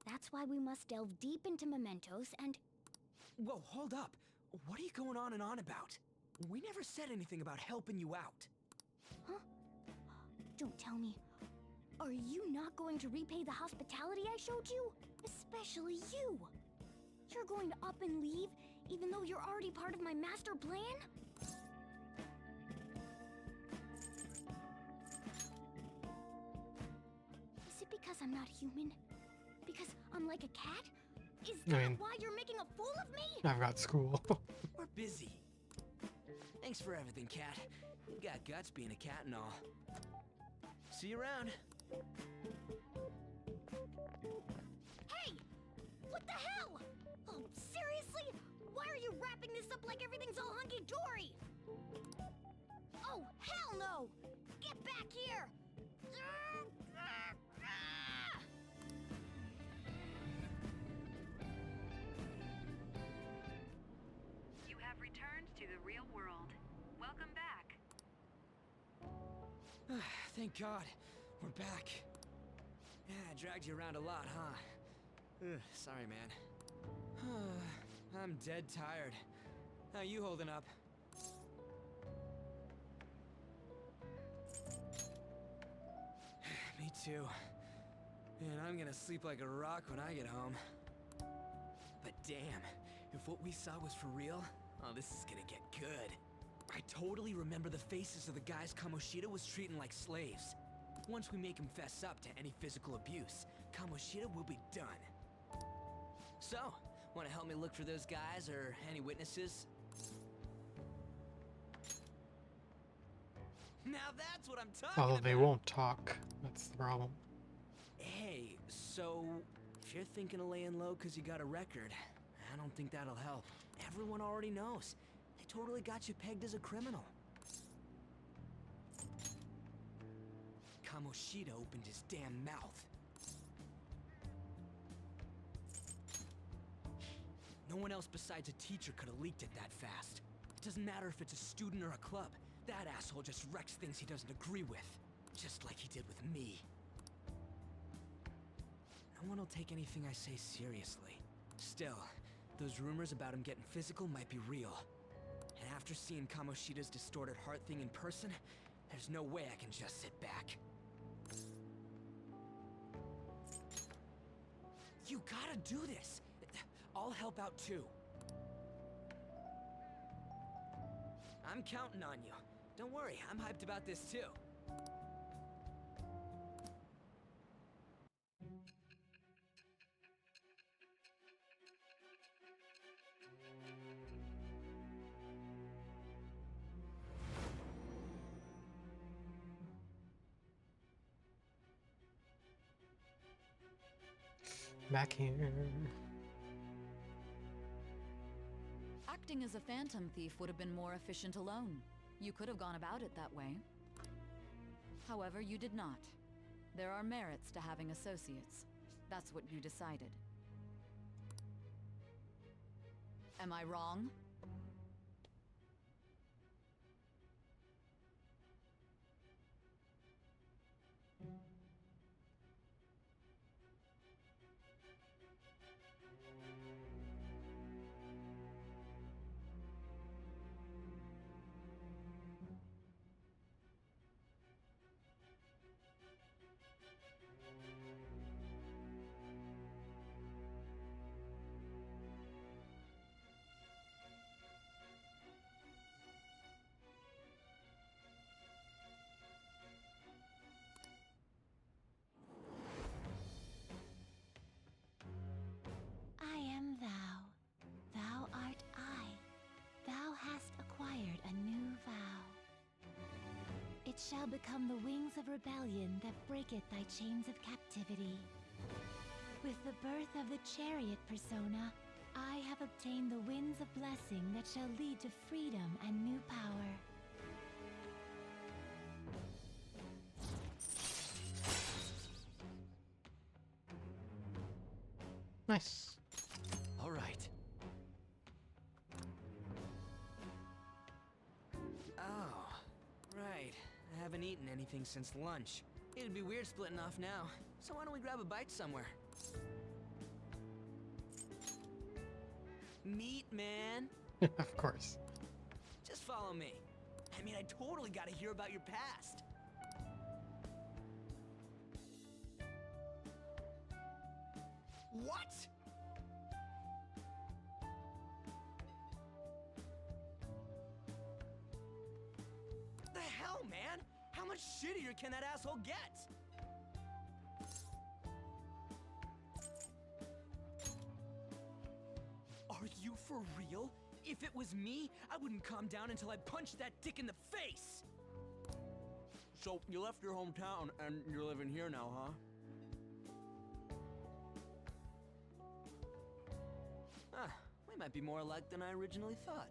That's why we must delve deep into mementos and... Whoa, hold up. What are you going on and on about? We never said anything about helping you out. Huh? Don't tell me. Are you not going to repay the hospitality I showed you? Especially you! You're going to up and leave, even though you're already part of my master plan? Is it because I'm not human? Because I'm like a cat? Is that why you're making a fool of me? I've got school. We're busy. Thanks for everything, Cat. You got guts being a cat and all. See you around. Hey! What the hell? Oh, seriously? Why are you wrapping this up like everything's all hunky-dory? Oh, hell no! Get back here! You have returned to the real world. Welcome back. Thank God. We're back. Yeah, I dragged you around a lot, huh? Sorry, man. I'm dead tired. How you holding up? Me too. And I'm gonna sleep like a rock when I get home. But damn, if what we saw was for real, oh, this is gonna get good. I totally remember the faces of the guys Kamoshida was treating like slaves. Once we make him fess up to any physical abuse, Kamoshida will be done. So, wanna help me look for those guys or any witnesses? Now that's what I'm talking Although about. they won't talk. That's the problem. Hey, so if you're thinking of laying low because you got a record, I don't think that'll help. Everyone already knows. They totally got you pegged as a criminal. Kamoshida opened his damn mouth. No one else besides a teacher could have leaked it that fast. It doesn't matter if it's a student or a club. That asshole just wrecks things he doesn't agree with. Just like he did with me. No one will take anything I say seriously. Still, those rumors about him getting physical might be real. And after seeing Kamoshida's distorted heart thing in person, there's no way I can just sit back. You gotta do this! I'll help out too. I'm counting on you. Don't worry, I'm hyped about this too. Back here. Acting as a phantom thief would have been more efficient alone. You could have gone about it that way. However, you did not. There are merits to having associates. That's what you decided. Am I wrong? I am thou. Thou art I. Thou hast acquired a new vow. It shall become the wings of rebellion that breaketh thy chains of captivity. With the birth of the chariot persona, I have obtained the winds of blessing that shall lead to freedom and new power. Nice. All right. Oh, right. I haven't eaten anything since lunch. It'd be weird splitting off now. So why don't we grab a bite somewhere? Meat, man. Of course. Just follow me. I mean, I totally gotta hear about your past. What? The hell, man? How much shittier can that asshole get? Are you for real? If it was me, I wouldn't calm down until I punched that dick in the face! So, you left your hometown and you're living here now, huh? Ah, we might be more alike than I originally thought.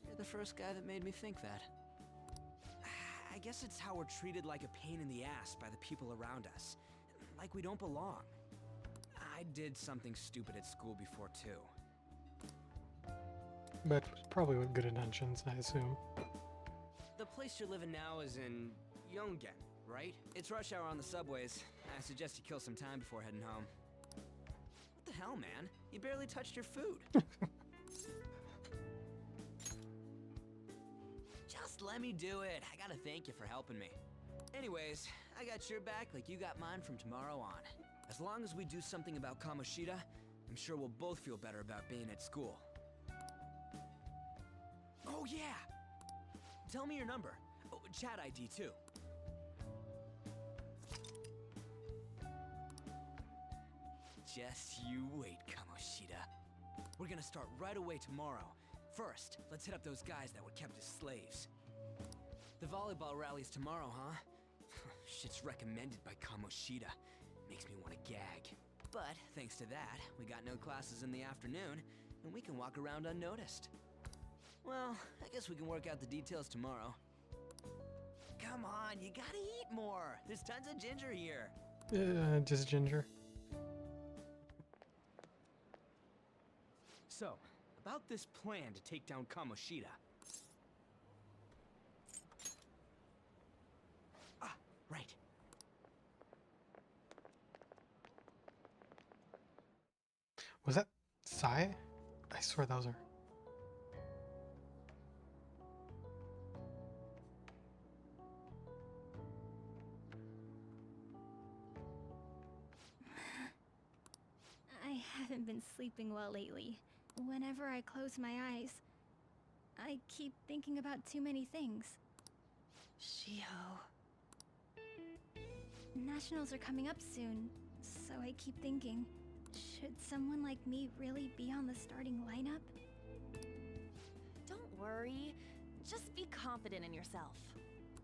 You're the first guy that made me think that. I guess it's how we're treated like a pain in the ass by the people around us. Like we don't belong. I did something stupid at school before, too. But probably with good intentions, I assume. The place you're living now is in Yongen, right? It's rush hour on the subways. I suggest you kill some time before heading home. What the hell, man? You barely touched your food. Just let me do it. I gotta thank you for helping me. Anyways, I got your back like you got mine from tomorrow on. As long as we do something about Kamoshida, I'm sure we'll both feel better about being at school. Oh yeah! Tell me your number. Oh, chat ID too. Just you wait, Kamoshida. We're gonna start right away tomorrow. first, let's hit up those guys that were kept as slaves. The volleyball rally's tomorrow, huh? Shit's recommended by Kamoshida. Makes me want to gag. But thanks to that, we got no classes in the afternoon, and we can walk around unnoticed. Well, I guess we can work out the details tomorrow. Come on, you gotta eat more. There's tons of ginger here. Just ginger. So, about this plan to take down Kamoshida. Ah, right. Was that Sai? I swear that was her. I haven't been sleeping well lately. Whenever I close my eyes, I keep thinking about too many things. Shiho. Nationals are coming up soon, so I keep thinking, should someone like me really be on the starting lineup? Don't worry. Just be confident in yourself.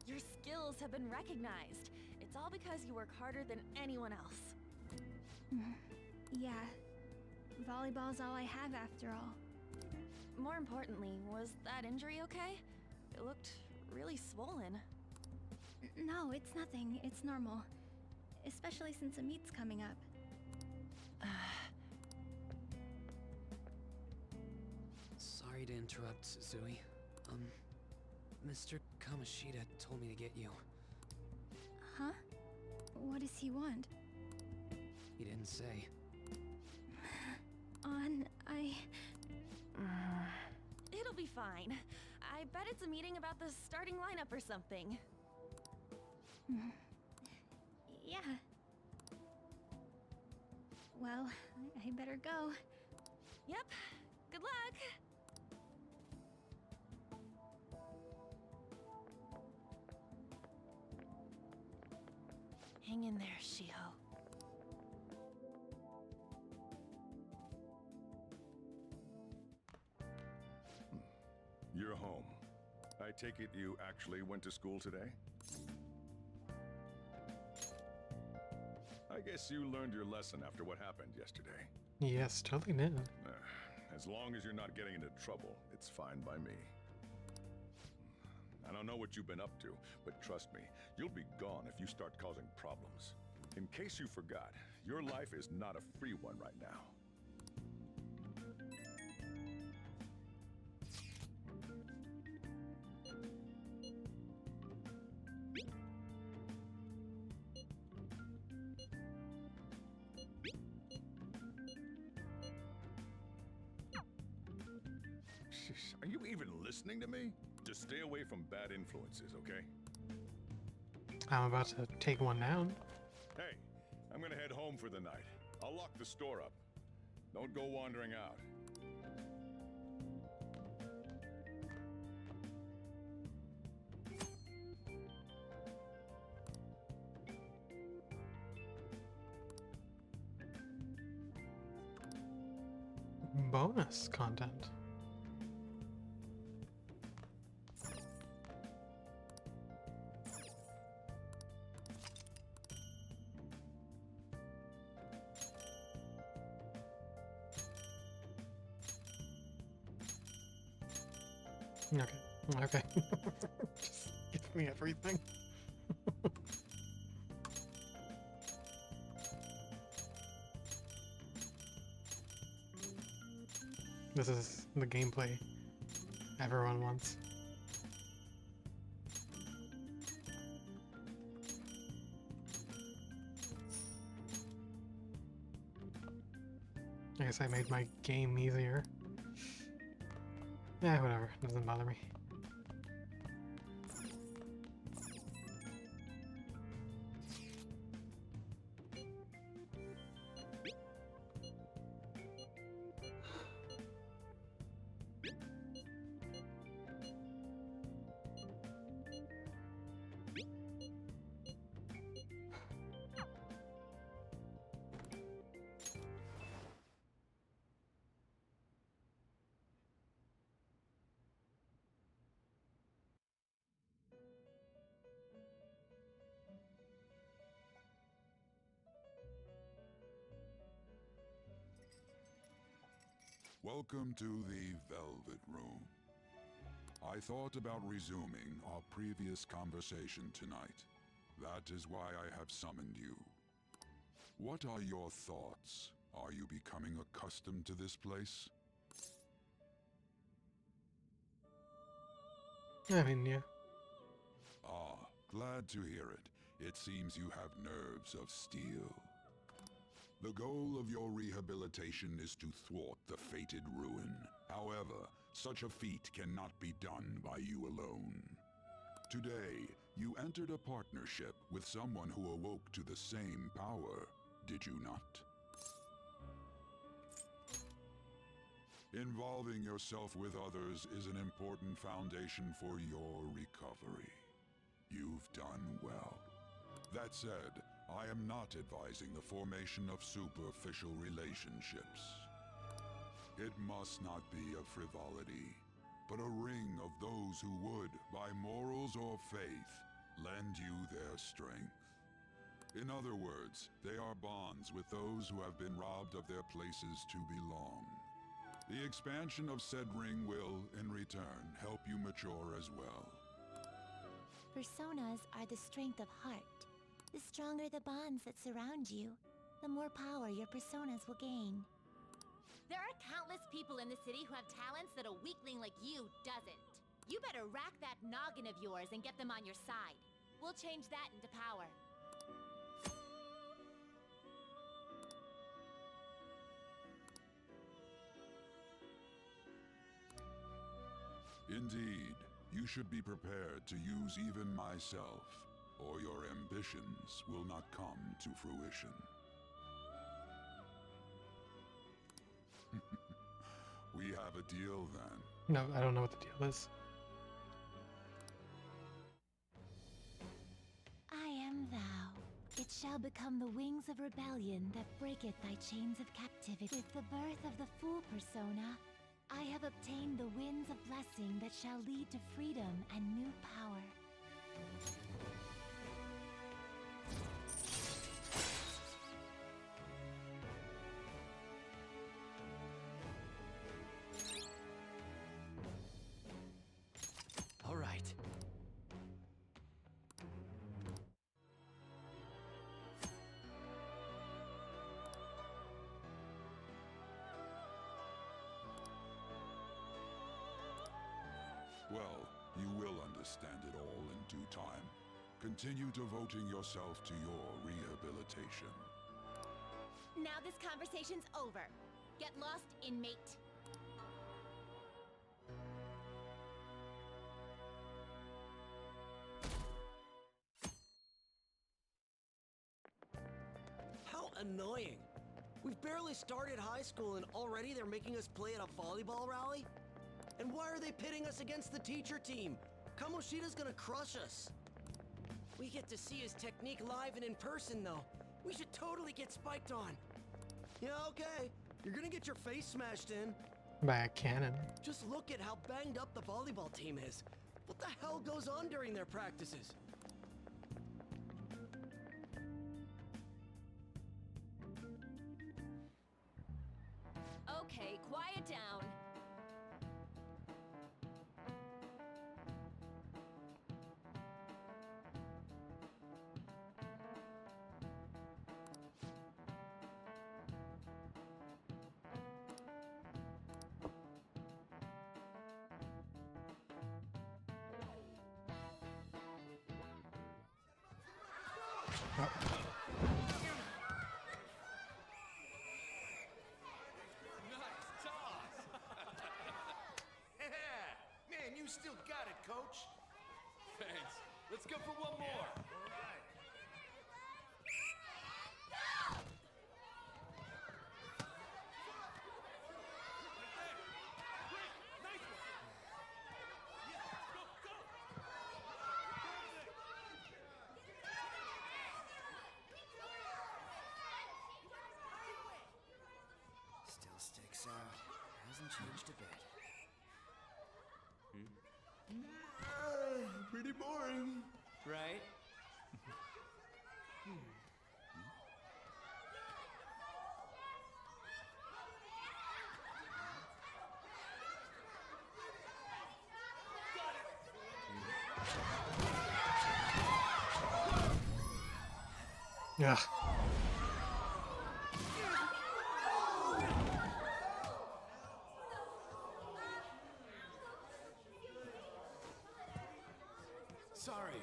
Your skills have been recognized. It's all because you work harder than anyone else. Yeah. Volleyball's all I have after all. More importantly, was that injury okay? It looked really swollen. No, it's nothing. It's normal. Especially since a meet's coming up. Sorry to interrupt, Zoe. Mr. Kamoshida told me to get you. Huh? What does he want? He didn't say. It'll be fine. I bet it's a meeting about the starting lineup or something. Yeah. Well, I better go. Yep. Good luck! Hang in there, Shiho. You're home. I take it you actually went to school today? I guess you learned your lesson after what happened yesterday. Yes, totally did. As long as you're not getting into trouble, it's fine by me. I don't know what you've been up to, but trust me, you'll be gone if you start causing problems. In case you forgot, your life is not a free one right now. Are you even listening to me? Just stay away from bad influences, okay? I'm about to take one down. Hey, I'm gonna head home for the night. I'll lock the store up. Don't go wandering out. Bonus content. Okay. Just give me everything. This is the gameplay everyone wants. I guess I made my game easier. Yeah, whatever. Doesn't bother me. Welcome to the Velvet Room. I thought about resuming our previous conversation tonight. That is why I have summoned you. What are your thoughts? Are you becoming accustomed to this place? I mean, yeah. Ah, glad to hear it. It seems you have nerves of steel. The goal of your rehabilitation is to thwart the fated ruin. However, such a feat cannot be done by you alone. Today, you entered a partnership with someone who awoke to the same power, did you not? Involving yourself with others is an important foundation for your recovery. You've done well. That said, I am not advising the formation of superficial relationships. It must not be a frivolity, but a ring of those who would, by morals or faith, lend you their strength. In other words, they are bonds with those who have been robbed of their places to belong. The expansion of said ring will, in return, help you mature as well. Personas are the strength of heart. The stronger the bonds that surround you, the more power your personas will gain. There are countless people in the city who have talents that a weakling like you doesn't. You better rack that noggin of yours and get them on your side. We'll change that into power. Indeed, you should be prepared to use even myself, or your ambitions will not come to fruition. We have a deal then. No, I don't know what the deal is. I am thou. It shall become the wings of rebellion that breaketh thy chains of captivity. With the birth of the Fool persona, I have obtained the winds of blessing that shall lead to freedom and new power. All right. Well, you will understand it all in due time. Continue devoting yourself to your rehabilitation. Now this conversation's over. Get lost, inmate. How annoying. We've barely started high school and already they're making us play at a volleyball rally? And why are they pitting us against the teacher team? Kamoshida's gonna crush us. We get to see his technique live and in person, though. We should totally get spiked on. Yeah, okay. You're gonna get your face smashed in. By a cannon. Just look at how banged up the volleyball team is. What the hell goes on during their practices? Okay, quiet down. Man, you still got it, coach. Thanks. Let's go for one more. All right. Still sticks out. Hasn't changed a bit. Pretty boring. Right? Yeah. Sorry.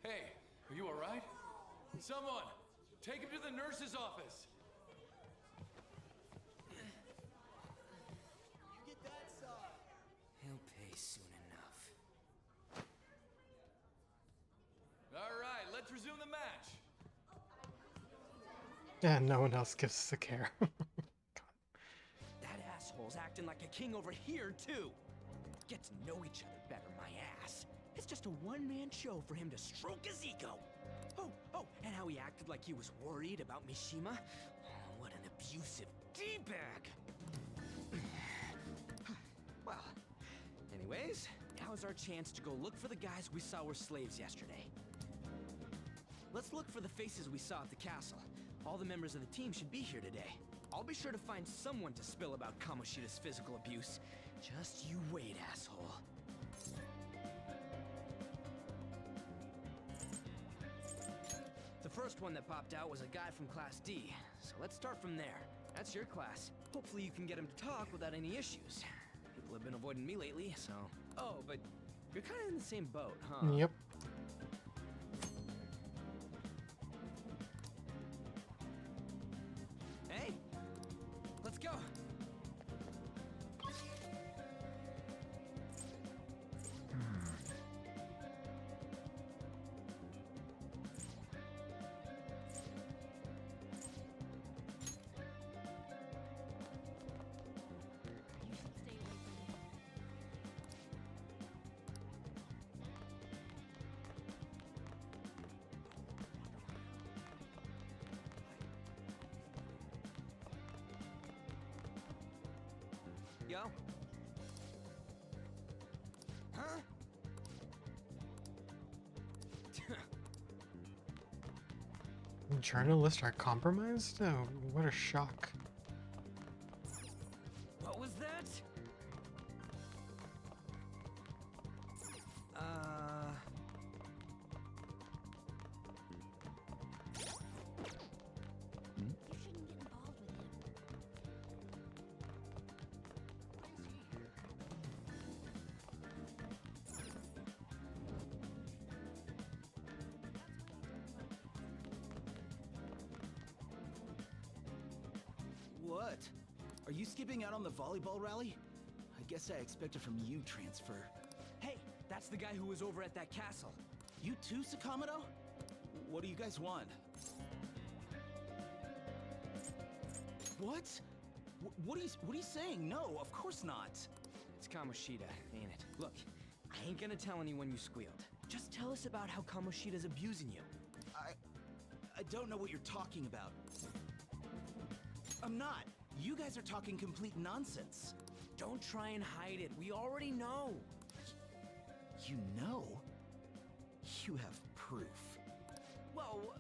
Hey, are you alright? Someone, take him to the nurse's office. He'll pay soon enough. Alright, let's resume the match. Yeah, no one else gives us a care. That asshole's acting like a king over here, too. Get to know each other better, my ass. It's just a one-man show for him to stroke his ego. Oh, and how he acted like he was worried about Mishima. Oh, what an abusive D-bag. Well, anyways, now's our chance to go look for the guys we saw were slaves yesterday. Let's look for the faces we saw at the castle. All the members of the team should be here today. I'll be sure to find someone to spill about Kamoshida's physical abuse. Just you wait, asshole. The first one that popped out was a guy from Class D, so let's start from there. That's your class. Hopefully you can get him to talk without any issues. People have been avoiding me lately, so... Oh, but you're kind of in the same boat, huh? Yep. Hey, let's go. Yo. Huh? Journalists are compromised? Oh, what a shock. What was that? What? Are you skipping out on the volleyball rally? I guess I expected from you, Transfer. Hey, that's the guy who was over at that castle. You too, Sakamoto? What do you guys want? What? What are you saying? No, of course not. It's Kamoshida, ain't it? Look, I ain't gonna tell anyone you squealed. Just tell us about how Kamoshida's abusing you. I don't know what you're talking about. I'm not. You guys are talking complete nonsense. Don't try and hide it. We already know. You know? You have proof. Well,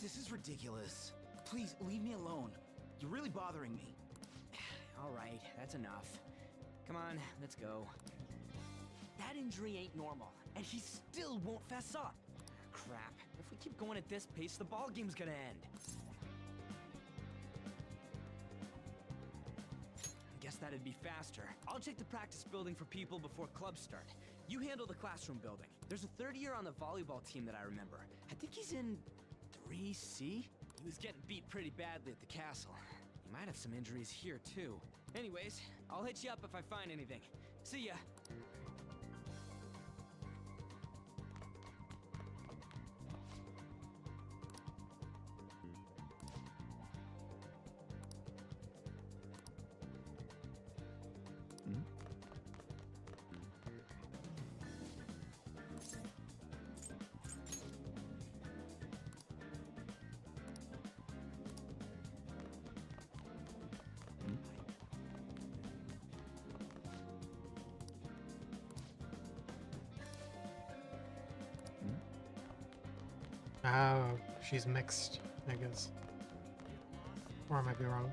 This is ridiculous. Please, leave me alone. You're really bothering me. All right, that's enough. Come on, let's go. That injury ain't normal, and he still won't fess up. Crap. If we keep going at this pace, the ball game's gonna end. Guess that'd be faster. I'll check the practice building for people before clubs start. You handle the classroom building. There's a third year on the volleyball team that I remember. I think he's in 3C? He was getting beat pretty badly at the castle. He might have some injuries here too. Anyways, I'll hit you up if I find anything. See ya. Oh, she's mixed, I guess. Or I might be wrong.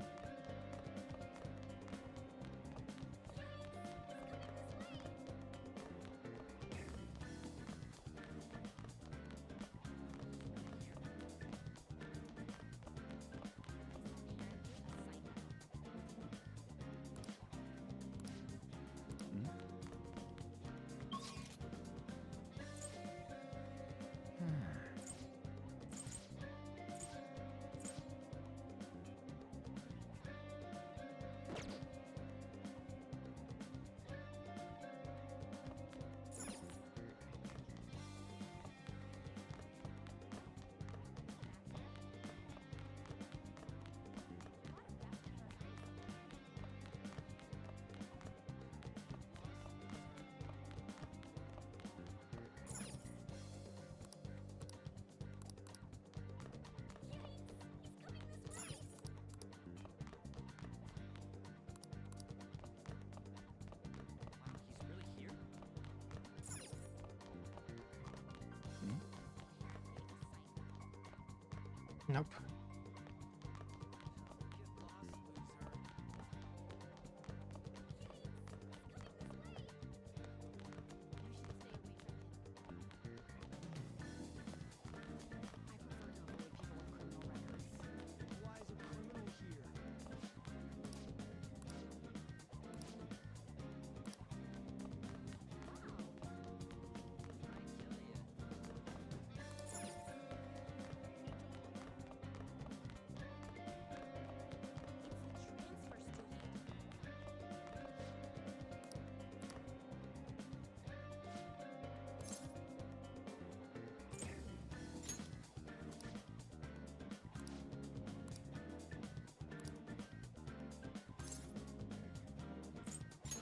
Nope.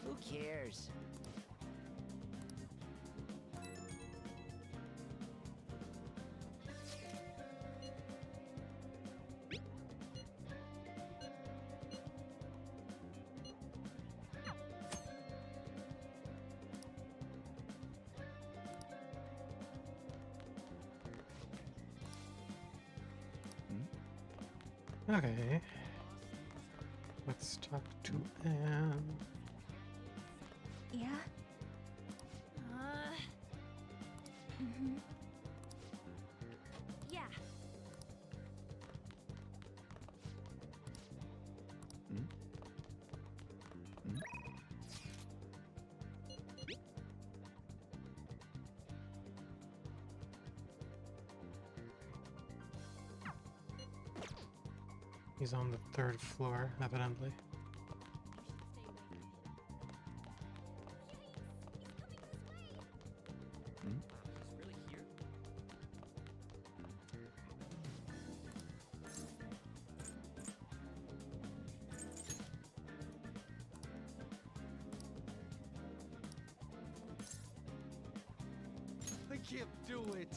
Who cares? Okay. Let's talk to Anne. Yeah? Mm-hmm. Yeah. He's on the 3rd floor, evidently. I can't do it.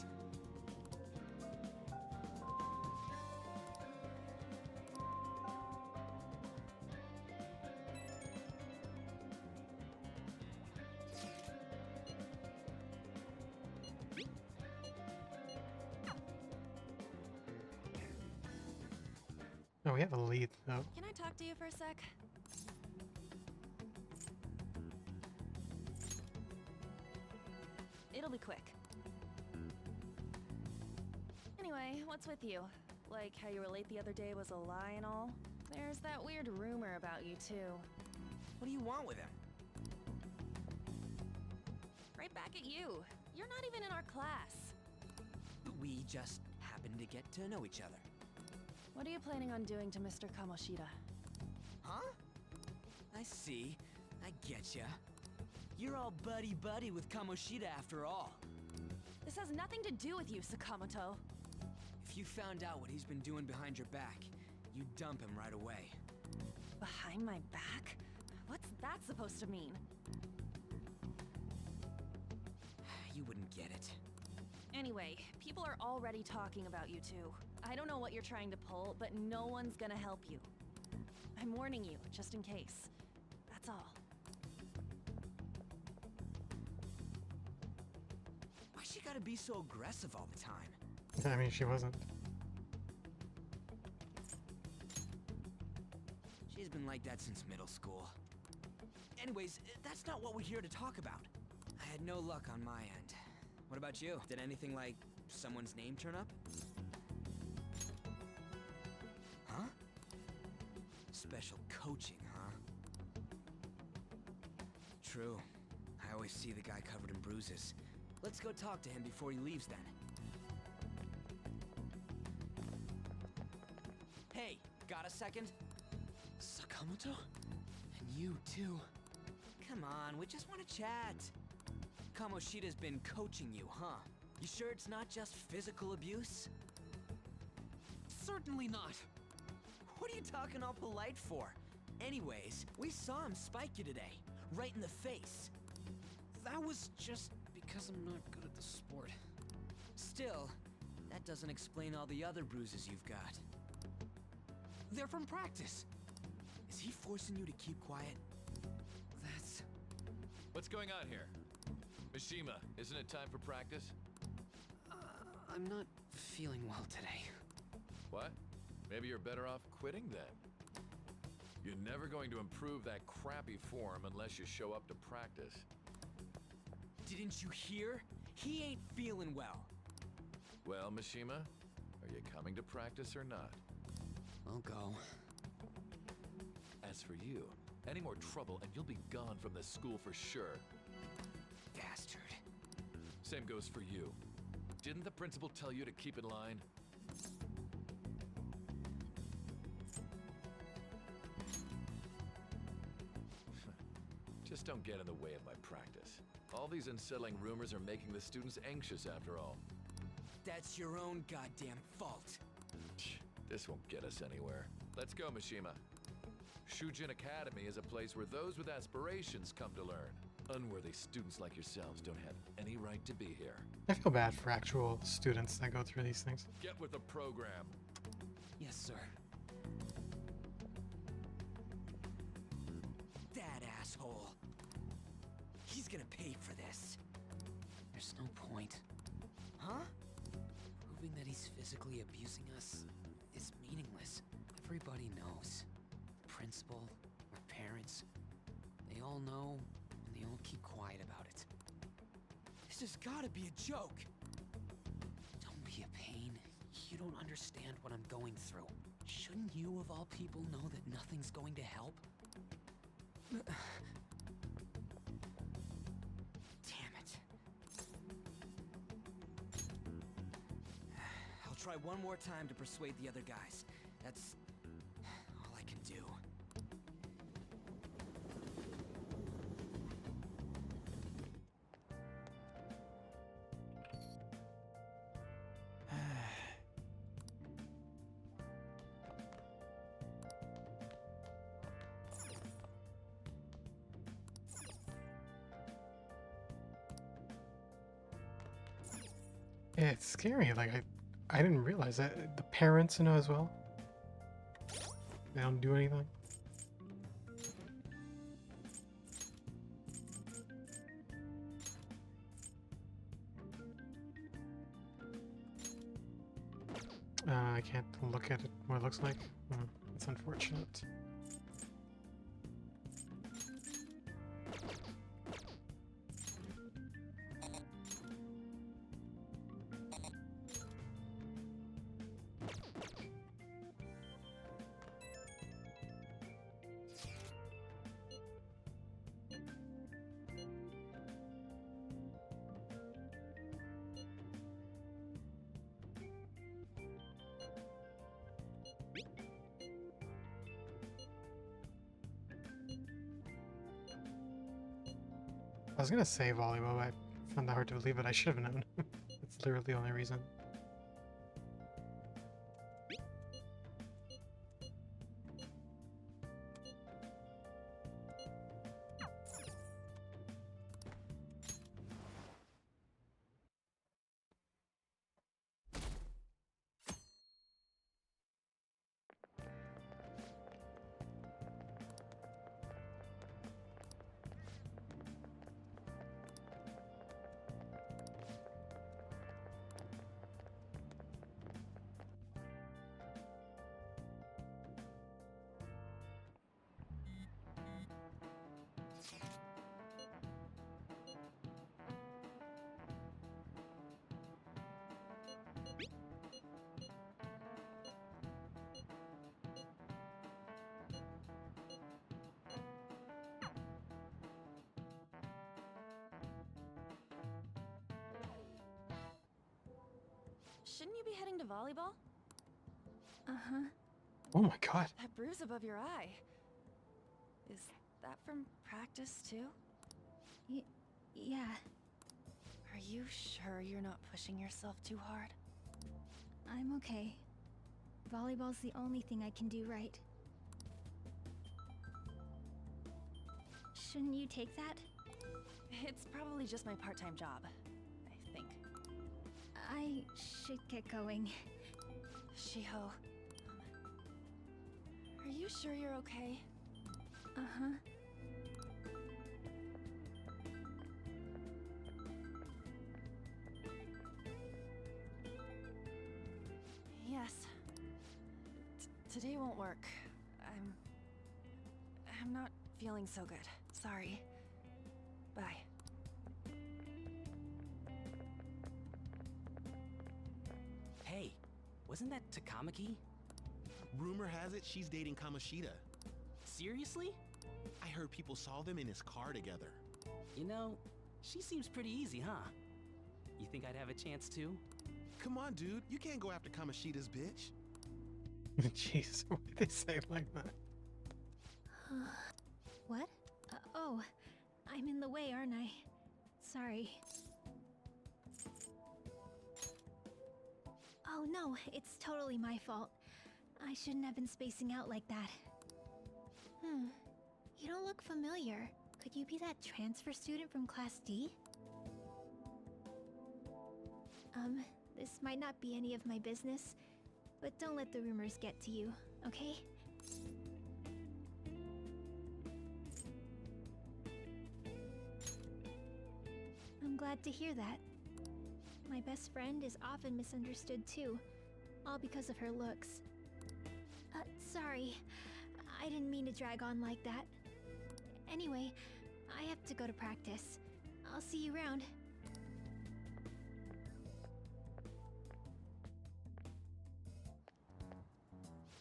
Oh, we have a lead, though. Can I talk to you for a sec? It'll be quick. Anyway, what's with you? Like how you were late the other day was a lie and all? There's that weird rumor about you, too. What do you want with him? Right back at you. You're not even in our class. We just happened to get to know each other. What are you planning on doing to Mr. Kamoshida? Huh? I see. I getcha. You're all buddy-buddy with Kamoshida after all. This has nothing to do with you, Sakamoto. If you found out what he's been doing behind your back, you'd dump him right away. Behind my back? What's that supposed to mean? You wouldn't get it. Anyway, people are already talking about you two. I don't know what you're trying to pull, but no one's gonna help you. I'm warning you, just in case. That's all. Why she gotta be so aggressive all the time? I mean, she wasn't. She's been like that since middle school. Anyways, that's not what we're here to talk about. I had no luck on my end. What about you? Did anything like someone's name turn up? Huh? Special coaching, huh? True. I always see the guy covered in bruises. Let's go talk to him before he leaves then. Hey, got a second? Sakamoto? And you too. Come on, we just want to chat. Kamoshida's been coaching you, huh? You sure it's not just physical abuse? Certainly not. What are you talking all polite for? Anyways, we saw him spike you today, right in the face. That was just because I'm not good at the sport. Still, that doesn't explain all the other bruises you've got. They're from practice. Is he forcing you to keep quiet? That's... What's going on here? Mishima, isn't it time for practice? I'm not feeling well today. What? Maybe you're better off quitting then. You're never going to improve that crappy form unless you show up to practice. Didn't you hear? He ain't feeling well. Well, Mishima, are you coming to practice or not? I'll go. As for you, any more trouble and you'll be gone from this school for sure. Bastard. Same goes for you. Didn't the principal tell you to keep in line? Just don't get in the way of my practice. All these unsettling rumors are making the students anxious after all. That's your own goddamn fault. This won't get us anywhere. Let's go, Mishima. Shujin Academy is a place where those with aspirations come to learn. Unworthy students like yourselves don't have any right to be here. I feel bad for actual students that go through these things. Get with the program. Yes, sir. That asshole. He's gonna pay for this. There's no point. Huh? Proving that he's physically abusing us is meaningless. Everybody knows. The principal, our parents, they all know, and they all keep quiet about it. This has gotta be a joke. Don't be a pain. You don't understand what I'm going through. Shouldn't you, of all people, know that nothing's going to help? Damn it. I'll try one more time to persuade the other guys. That's all I can do. Yeah, it's scary. Like I didn't realize that the parents know as well. They don't do anything. I can't look at it. What it looks like. It's unfortunate. I was gonna say volleyball, but I found that hard to believe, but I should have known. That's literally the only reason. Shouldn't you be heading to volleyball? Uh-huh. Oh my god. That bruise above your eye. Is that from practice too? Yeah. Are you sure you're not pushing yourself too hard? I'm okay. Volleyball's the only thing I can do right. Shouldn't you take that? It's probably just my part-time job, I think. I should get going. Shiho, are you sure you're okay? Uh-huh. Yes, Today won't work. I'm not feeling so good. Sorry. Bye. Hey, wasn't that Takamaki? Rumor has it she's dating Kamoshida. Seriously? I heard people saw them in his car together. You know, she seems pretty easy, huh? You think I'd have a chance too? Come on, dude. You can't go after Kamoshida's bitch. Jeez, why did they say it like that? What? Oh, I'm in the way, aren't I? Sorry. Oh no, it's totally my fault. I shouldn't have been spacing out like that. You don't look familiar. Could you be that transfer student from Class D? This might not be any of my business, but don't let the rumors get to you, okay? I'm glad to hear that. My best friend is often misunderstood too, all because of her looks. Sorry. I didn't mean to drag on like that. Anyway, I have to go to practice. I'll see you around.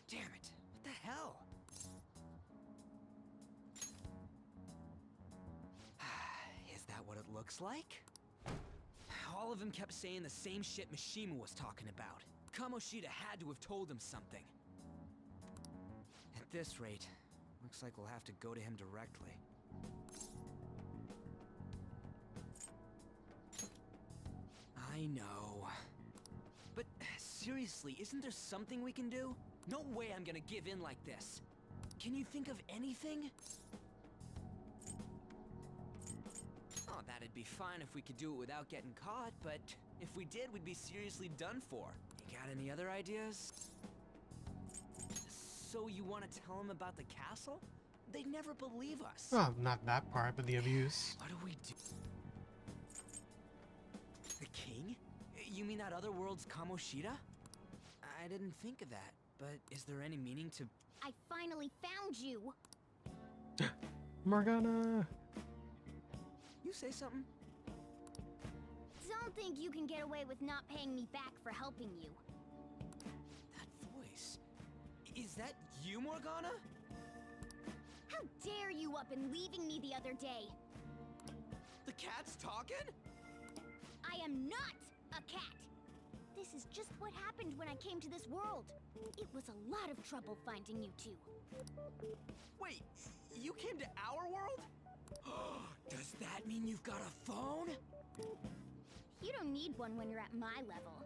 Damn it! What the hell? Is that what it looks like? All of them kept saying the same shit Mishima was talking about. Kamoshida had to have told him something. At this rate, looks like we'll have to go to him directly. I know. But seriously, isn't there something we can do? No way I'm gonna give in like this. Can you think of anything? Oh, that'd be fine if we could do it without getting caught, but if we did, we'd be seriously done for. You got any other ideas? So you want to tell them about the castle? They'd never believe us. Well, not that part, but the abuse. What do we do? The king? You mean that other world's Kamoshida? I didn't think of that, but is there any meaning to... I finally found you! Morgana! You say something? Don't think you can get away with not paying me back for helping you. That voice... Is that you, Morgana? How dare you up and leaving me the other day? The cat's talking? I am not a cat! This is just what happened when I came to this world. It was a lot of trouble finding you two. Wait, you came to our world? Does that mean you've got a phone? You don't need one when you're at my level.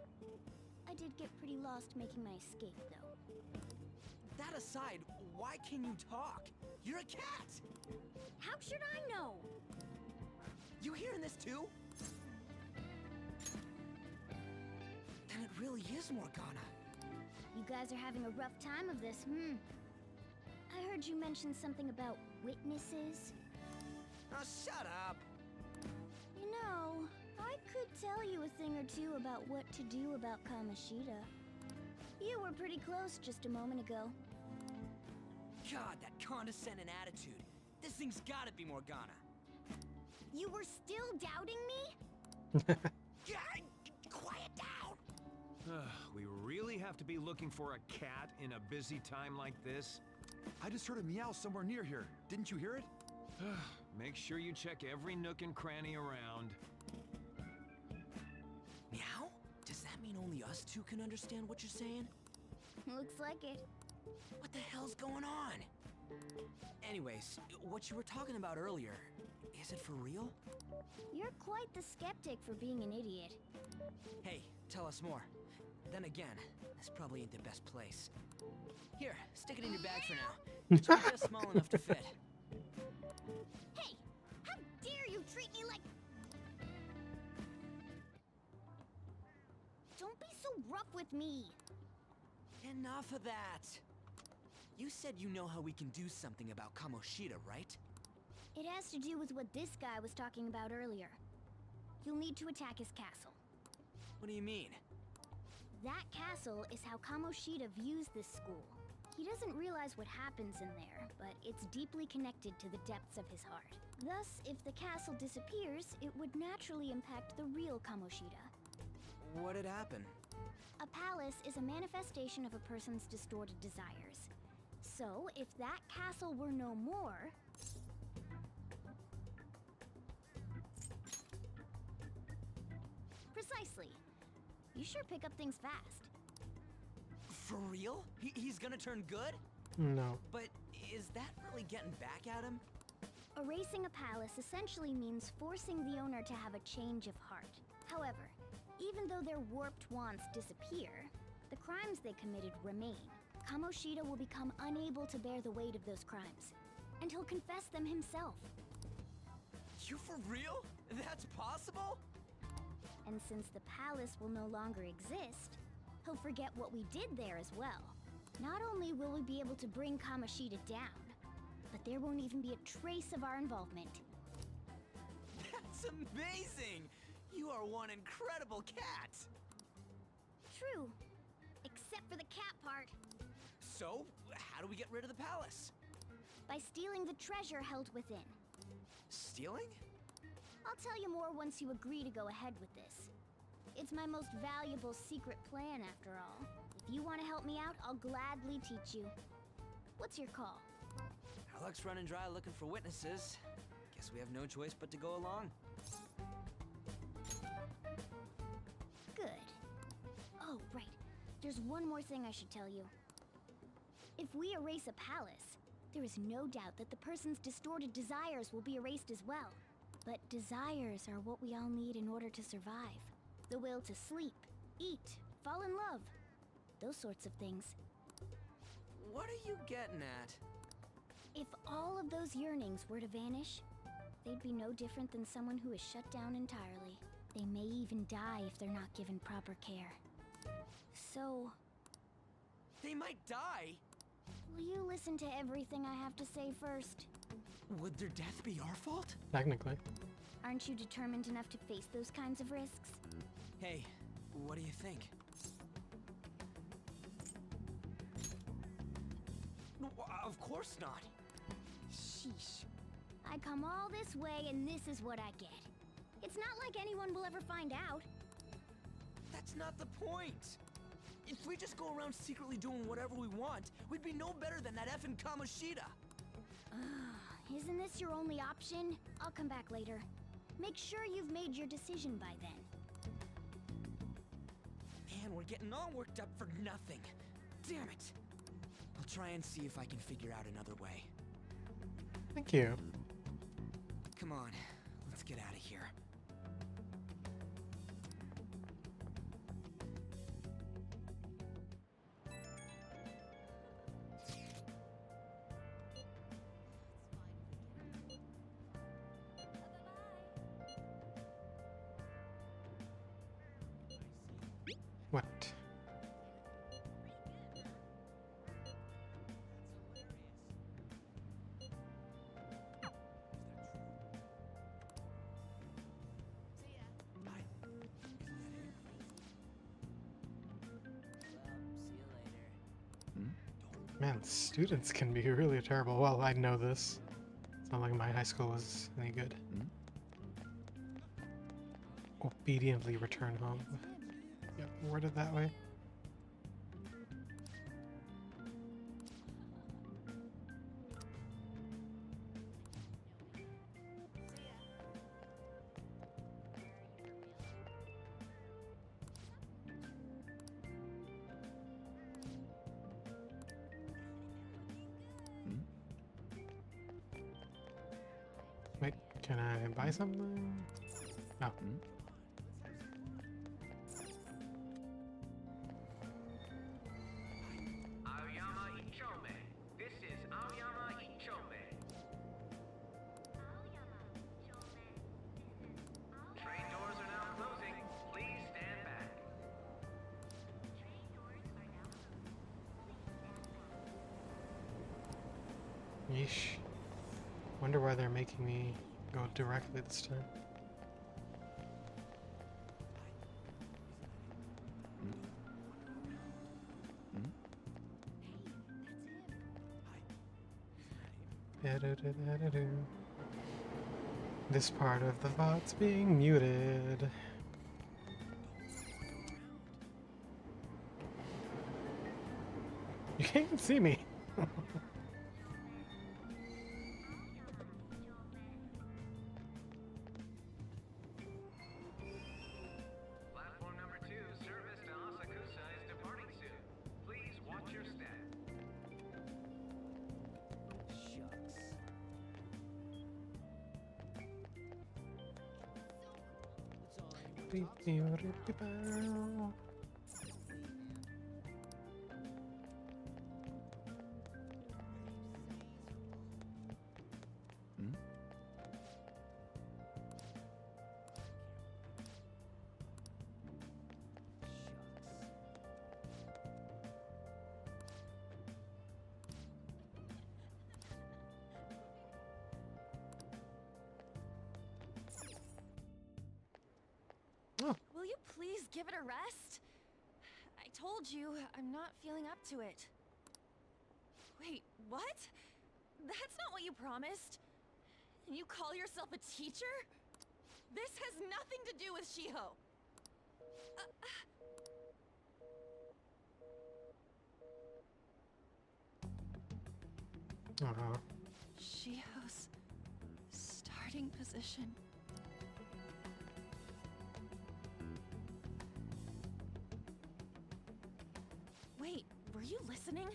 I did get pretty lost making my escape, though. That aside, why can you talk? You're a cat! How should I know? You hearing this too? Then it really is Morgana. You guys are having a rough time of this, I heard you mention something about witnesses. Oh, shut up! You know, I could tell you a thing or two about what to do about Kamoshida. You were pretty close just a moment ago. God, that condescending attitude. This thing's gotta be Morgana. You were still doubting me? Yeah, quiet down! We really have to be looking for a cat in a busy time like this? I just heard a meow somewhere near here. Didn't you hear it? Make sure you check every nook and cranny around. Meow? Does that mean only us two can understand what you're saying? Looks like it. What the hell's going on? Anyways, what you were talking about earlier, is it for real? You're quite the skeptic for being an idiot. Hey, tell us more. Then again, this probably ain't the best place. Here, stick it in your bag for now. It's just small enough to fit. Hey! How dare you treat me like... Don't be so rough with me! Enough of that! You said you know how we can do something about Kamoshida, right? It has to do with what this guy was talking about earlier. You'll need to attack his castle. What do you mean? That castle is how Kamoshida views this school. He doesn't realize what happens in there, but it's deeply connected to the depths of his heart. Thus, if the castle disappears, it would naturally impact the real Kamoshida. What'd happen? A palace is a manifestation of a person's distorted desires. So, if that castle were no more... Precisely. You sure pick up things fast. For real? He's gonna turn good? No. But is that really getting back at him? Erasing a palace essentially means forcing the owner to have a change of heart. However, even though their warped wants disappear, the crimes they committed remain. Kamoshida will become unable to bear the weight of those crimes, and he'll confess them himself. You for real? That's possible? And since the palace will no longer exist, he'll forget what we did there as well. Not only will we be able to bring Kamoshida down, but there won't even be a trace of our involvement. That's amazing! You are one incredible cat! True. Except for the cat part. So, how do we get rid of the palace? By stealing the treasure held within. Stealing? I'll tell you more once you agree to go ahead with this. It's my most valuable secret plan, after all. If you want to help me out, I'll gladly teach you. What's your call? Our luck's running dry looking for witnesses. Guess we have no choice but to go along. Good. Oh, right. There's one more thing I should tell you. If we erase a palace, there is no doubt that the person's distorted desires will be erased as well. But desires are what we all need in order to survive. The will to sleep, eat, fall in love. Those sorts of things. What are you getting at? If all of those yearnings were to vanish, they'd be no different than someone who is shut down entirely. They may even die if they're not given proper care. So... They might die? Will you listen to everything I have to say first? Would their death be our fault? Technically. Aren't you determined enough to face those kinds of risks? Hey, what do you think? Of course not. Sheesh. I come all this way and this is what I get. It's not like anyone will ever find out. That's not the point. If we just go around secretly doing whatever we want, we'd be no better than that effing Kamoshida. Isn't this your only option? I'll come back later. Make sure you've made your decision by then. Man, we're getting all worked up for nothing. Damn it. I'll try and see if I can figure out another way. Thank you. Come on, let's get out of here. What? Man, students can be really terrible. Well, I know this. It's not like my high school was any good. Obediently return home. Yep, worded that way. Wait, can I buy something? Oh. Aoyama Ichome. This is Aoyama Ichome. Train doors are now closing. Please stand back. Yeesh. Wonder why they're making me go directly this time. Da-da-da-da-da-da. This part of the VOD's being muted. You can't even see me. Platform number 2, service to Asakusa is departing soon. Please watch your step. Will you please give it a rest? I told you, I'm not feeling up to it. Wait, what? That's not what you promised. And you call yourself a teacher? This has nothing to do with Shiho. Shiho's starting position. Wait, were you listening?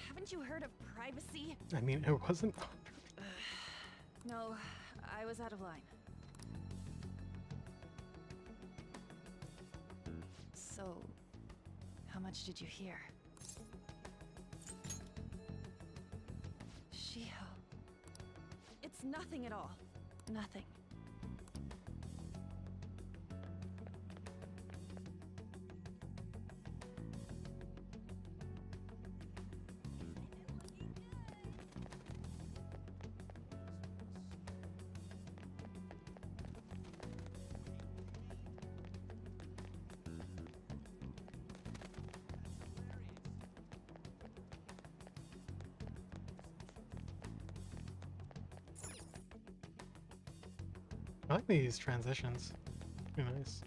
Haven't you heard of privacy? I mean, it wasn't. No, I was out of line. So, how much did you hear? Shiho. It's nothing at all. Nothing. I like these transitions. Pretty nice.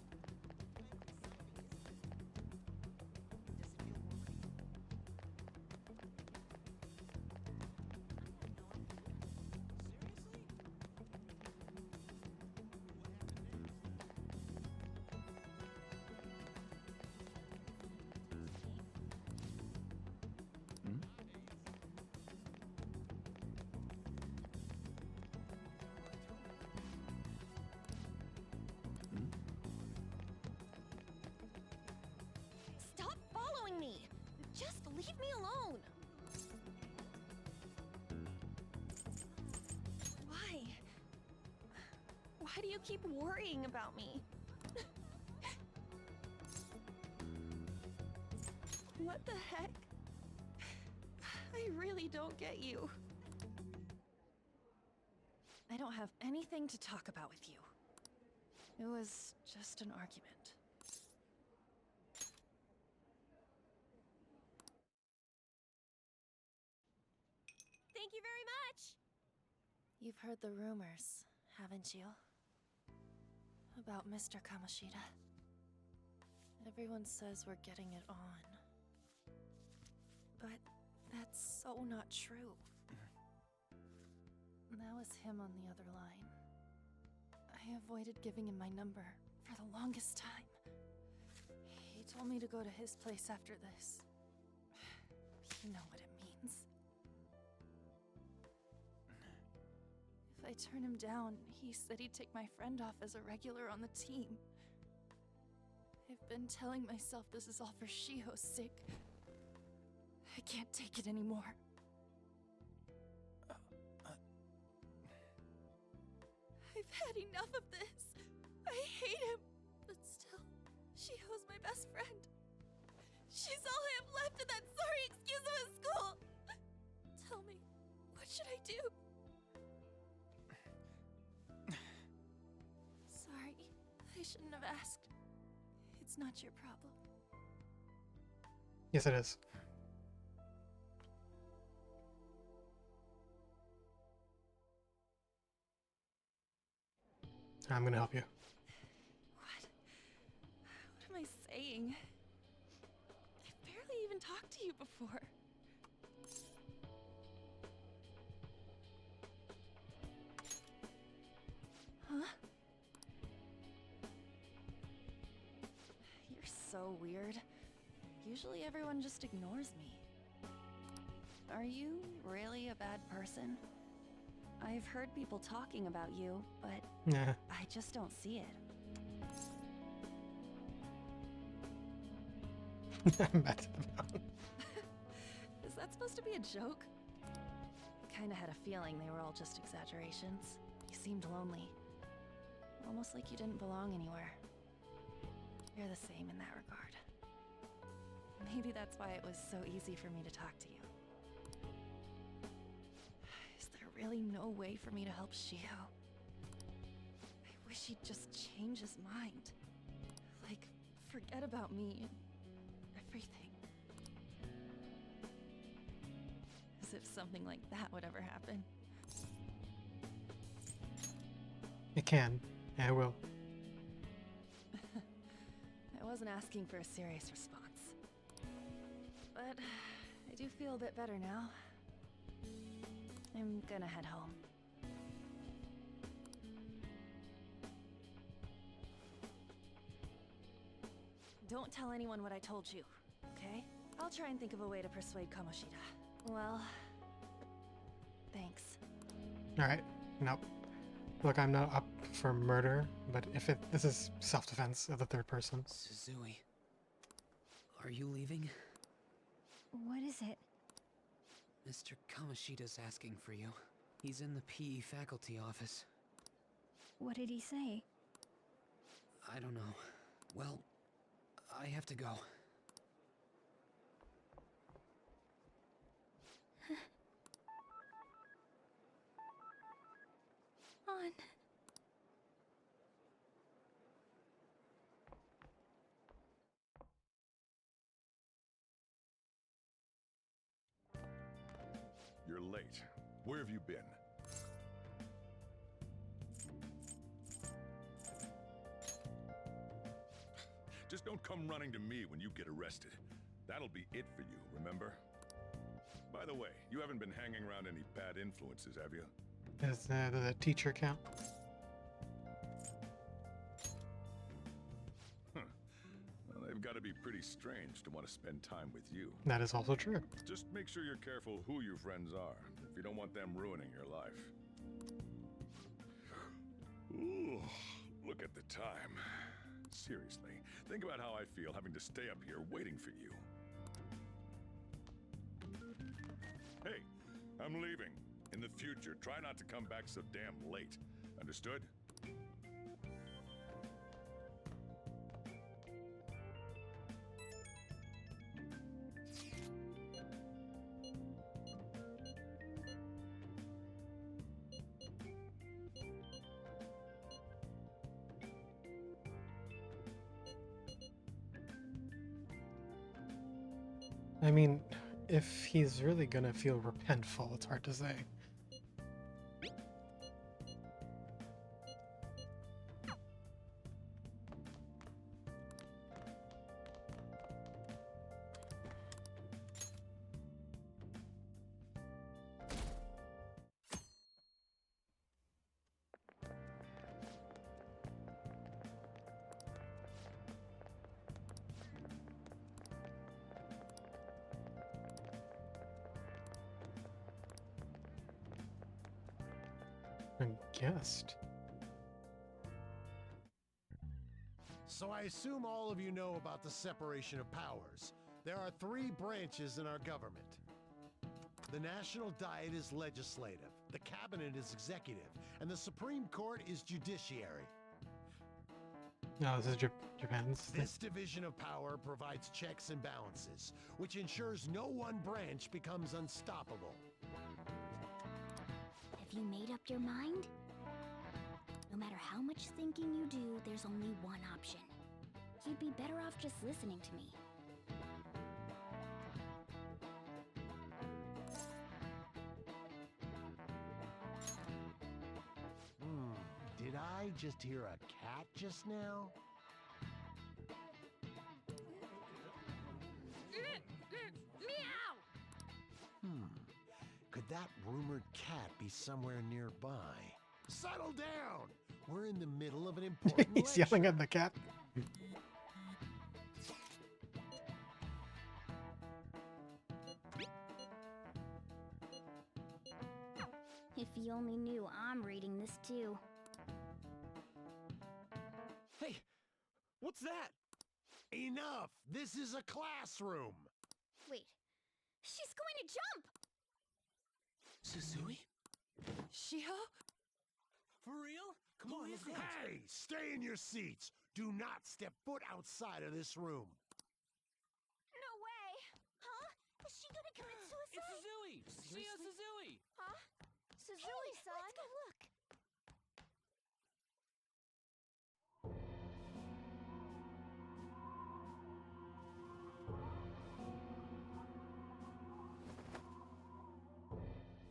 Stop following me! Just leave me alone! Why? Why do you keep worrying about me? What the heck? I really don't get you. I don't have anything to talk about with you. It was just an argument. Thank you very much! You've heard the rumors, haven't you? About Mr. Kamoshida. Everyone says we're getting it on. But that's so not true. That was him on the other line. I avoided giving him my number for the longest time. He told me to go to his place after this. You know what it means. If I turn him down, he said he'd take my friend off as a regular on the team. I've been telling myself this is all for Shiho's sake. I can't take it anymore. I've had enough of this. I hate him. But still, Shiho's my best friend. She's all I have left in that sorry excuse of a school. Tell me, what should I do? Sorry, I shouldn't have asked. It's not your problem. Yes, it is. I'm gonna help you. What am I saying? I've barely even talked to you before. Huh? You're so weird. Usually everyone just ignores me. Are you really a bad person? I've heard people talking about you, but Yeah. I just don't see it. That's Is that supposed to be a joke? Kinda had a feeling they were all just exaggerations. You seemed lonely. Almost like you didn't belong anywhere. You're the same in that regard. Maybe that's why it was so easy for me to talk to you. Is there really no way for me to help Shio? I wish he'd just change his mind. Like, forget about me and everything. As if something like that would ever happen. It can. Yeah, it will. I wasn't asking for a serious response. But I do feel a bit better now. I'm gonna head home. Don't tell anyone what I told you, okay? I'll try and think of a way to persuade Kamoshida. Well, thanks. Alright. Nope. Look, I'm not up for murder, but if this is self-defense of the third person. Suzui, are you leaving? What is it? Mr. Kamoshida's asking for you. He's in the PE faculty office. What did he say? I don't know. Well, I have to go. On. You're late. Where have you been? Just don't come running to me when you get arrested. That'll be it for you, remember? By the way, you haven't been hanging around any bad influences, have you? Does the teacher count? Well, they've got to be pretty strange to want to spend time with you. That is also true. Just make sure you're careful who your friends are, if you don't want them ruining your life. Ooh, look at the time. Seriously, think about how I feel having to stay up here waiting for you. Hey, I'm leaving. In the future, try not to come back so damn late. Understood? I mean, if he's really gonna feel repentful, it's hard to say. Guessed. So I assume all of you know about the separation of powers. There are 3 branches in our government. The National Diet is legislative, the Cabinet is executive, and the Supreme Court is judiciary. No, this is Japan's thing. This division of power provides checks and balances, which ensures no one branch becomes unstoppable. Have you made up your mind? No matter how much thinking you do, there's only one option. You'd be better off just listening to me. Did I I just hear a cat just now? Meow! Could that rumored cat be somewhere nearby? Settle down! We're in the middle of an important He's yelling at the cat. If he only knew I'm reading this too. Hey, what's that? Enough! This is a classroom! Wait, she's going to jump! Suzui? Shiho? For real? Come on, let's go. Hey! Stay in your seats! Do not step foot outside of this room! No way! Huh? Is she gonna commit suicide? It's Suzui! Shio Suzui! Huh? Suzui-san? Let's go look.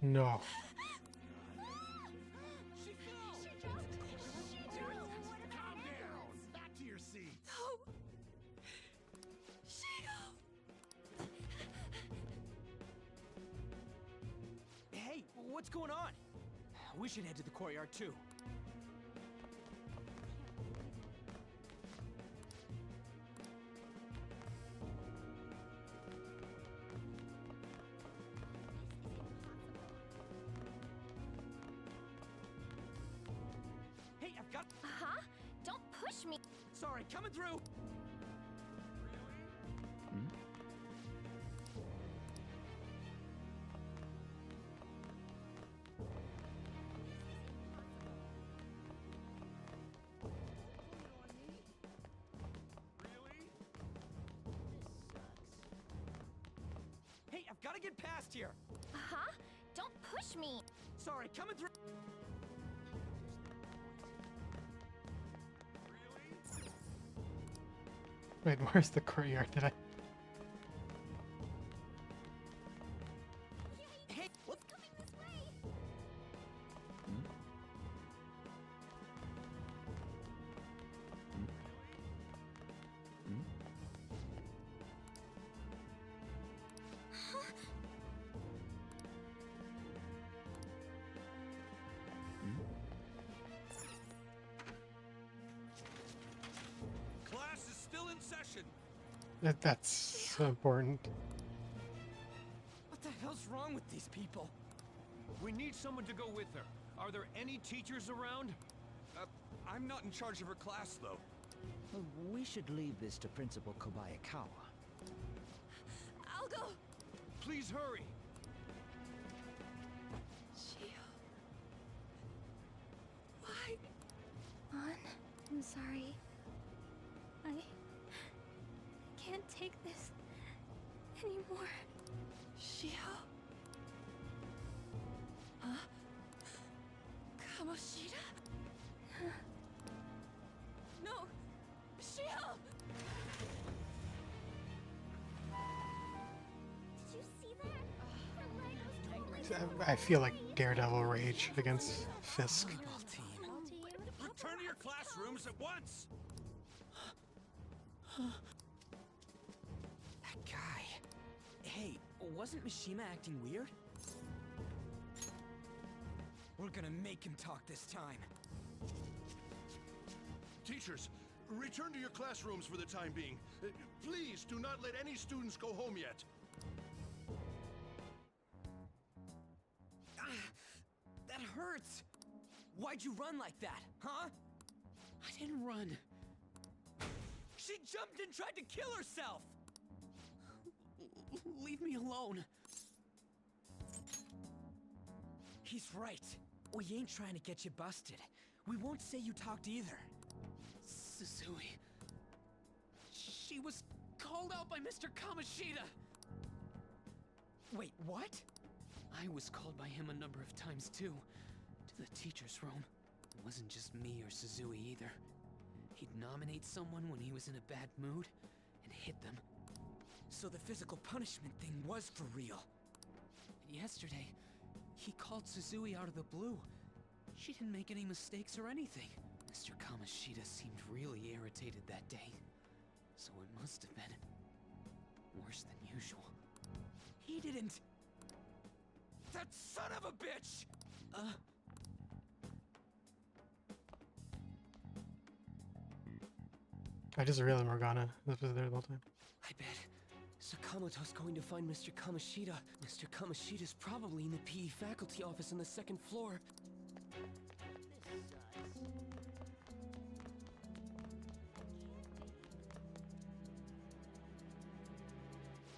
No. She fell! Calm down! Back to your seats! No! Shio! Hey, what's going on? We should head to the courtyard too. Hey, I've got... Huh? Don't push me! Sorry, coming through! Hey, I've got to get past here! Huh? Don't push me! Sorry, coming through! Wait, where's the courtyard? Did I? Hey, What's coming this way? Class is still in session. That's so important. What the hell's wrong with these people? We need someone to go with her. Are there any teachers around? I'm not in charge of her class, though. We should leave this to Principal Kobayakawa. I'll go! Please hurry! Shio. Why? An, I'm sorry. I can't take this anymore. Shio? Huh? Kamoshida? No! Shio! Did you see that? Her leg was totally... I feel like Daredevil rage against Fisk. Football team. Return to your classrooms at once! That guy. Hey, wasn't Mishima acting weird? We're gonna make him talk this time. Teachers, return to your classrooms for the time being. Please do not let any students go home yet. That hurts! Why'd you run like that, huh? I didn't run. She jumped and tried to kill herself! Leave me alone. He's right. We ain't trying to get you busted. We won't say you talked either. Suzui. She was called out by Mr. Kamoshida! Wait, what? I was called by him a number of times too. To the teacher's room. It wasn't just me or Suzui either. He'd nominate someone when he was in a bad mood and hit them. So the physical punishment thing was for real. And yesterday, he called Suzui out of the blue. She didn't make any mistakes or anything. Mr. Kamoshida seemed really irritated that day, so it must have been worse than usual. He didn't... That son of a bitch! I just realized Morgana was there the whole time. I bet Sakamoto's going to find Mr. Kamoshida. Mr. Kamoshida's probably in the PE faculty office on the second floor.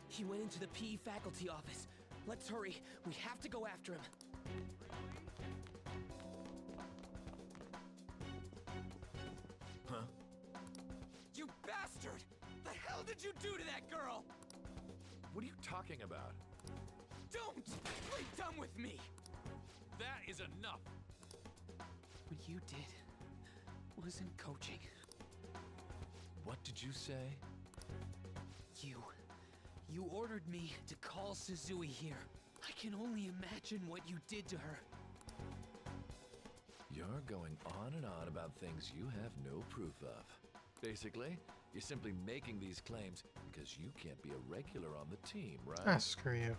He went into the PE faculty office. Let's hurry. We have to go after him. Huh? You bastard! The hell did you do to that girl? What are you talking about? Don't play dumb with me! That is enough! What you did wasn't coaching. What did you say? You ordered me to call Suzui here. I can only imagine what you did to her. You're going on and on about things you have no proof of. Basically, you're simply making these claims because you can't be a regular on the team, right? Ah, screw you.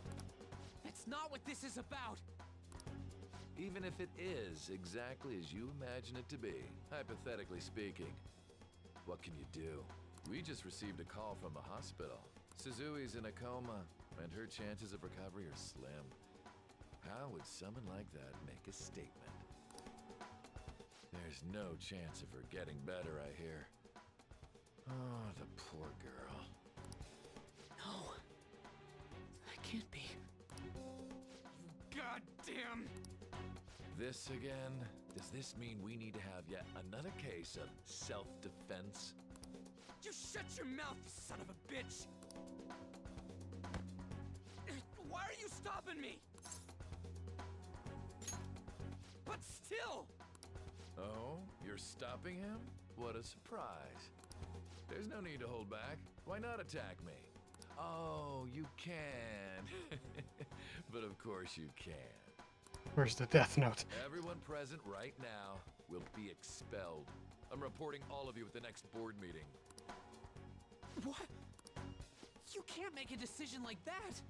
That's not what this is about! Even if it is exactly as you imagine it to be, hypothetically speaking, what can you do? We just received a call from the hospital. Suzui's in a coma, and her chances of recovery are slim. How would someone like that make a statement? There's no chance of her getting better, I hear. Oh, the poor girl. No. That can't be. You goddamn... This again? Does this mean we need to have yet another case of self-defense? You shut your mouth, you son of a bitch! Why are you stopping me? But still! Oh, you're stopping him? What a surprise. There's no need to hold back. Why not attack me? Oh, you can. But of course you can. Where's the death note? Everyone present right now will be expelled. I'm reporting all of you at the next board meeting. What? You can't make a decision like that!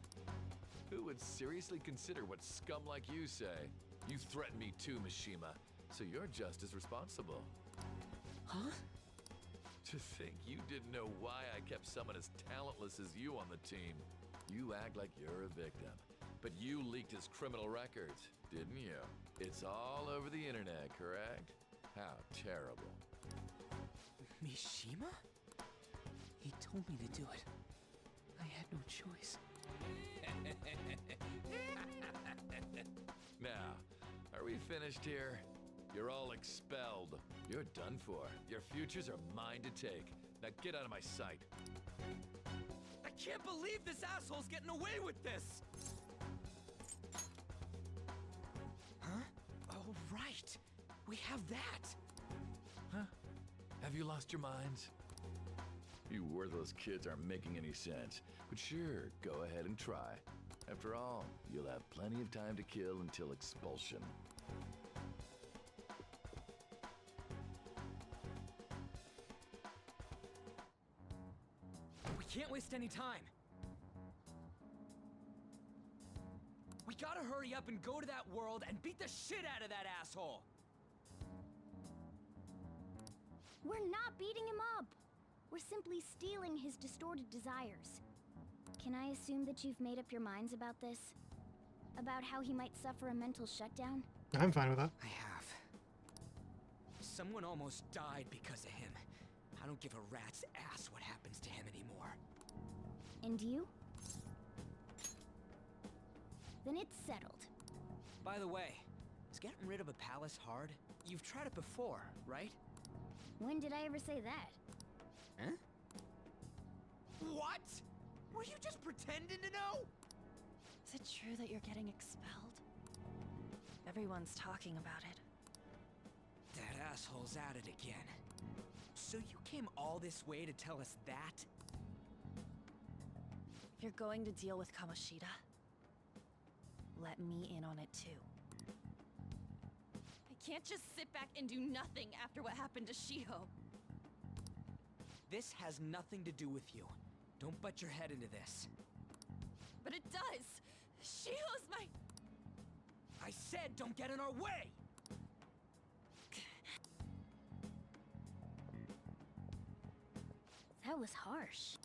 Who would seriously consider what scum like you say? You threatened me too, Mishima, so you're just as responsible. Huh? To think you didn't know why I kept someone as talentless as you on the team. You act like you're a victim, but you leaked his criminal records, didn't you? It's all over the internet, correct? How terrible. Mishima? He told me to do it. I had no choice. Now, are we finished here? You're all expelled. You're done for. Your futures are mine to take. Now get out of my sight. I can't believe this asshole's getting away with this! Huh? Oh, right. We have that. Huh? Have you lost your minds? You worthless kids aren't making any sense. But sure, go ahead and try. After all, you'll have plenty of time to kill until expulsion. We can't waste any time. We gotta hurry up and go to that world and beat the shit out of that asshole! We're not beating him up! We're simply stealing his distorted desires. Can I assume that you've made up your minds about this? About how he might suffer a mental shutdown? I'm fine with that. I have. Someone almost died because of him. I don't give a rat's ass what happens to him anymore. And you? Then it's settled. By the way, is getting rid of a palace hard? You've tried it before, right? When did I ever say that? Huh? What? Were you just pretending to know? Is it true that you're getting expelled? Everyone's talking about it. That asshole's at it again. So you came all this way to tell us that? If you're going to deal with Kamoshida, let me in on it too. I can't just sit back and do nothing after what happened to Shiho. This has nothing to do with you. Don't butt your head into this. But it does! Shiho's my... I said don't get in our way! That was harsh.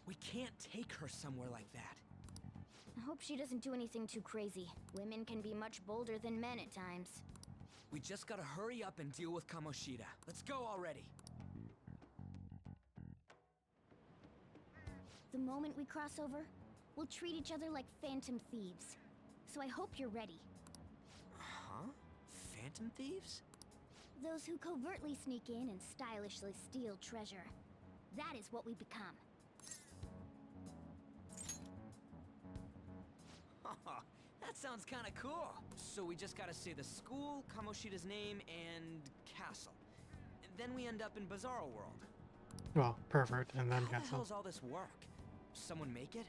We can't take her somewhere like that. I hope she doesn't do anything too crazy. Women can be much bolder than men at times. We just gotta hurry up and deal with Kamoshida. Let's go already. The moment we cross over, we'll treat each other like phantom thieves. So I hope you're ready. Huh? Phantom thieves? Those who covertly sneak in and stylishly steal treasure. That is what we become. That sounds kinda cool. So we just gotta say the school, Kamoshida's name, and castle. And then we end up in Bizarro World. Well, pervert, and then How the castle. hell's all this work? Someone make it?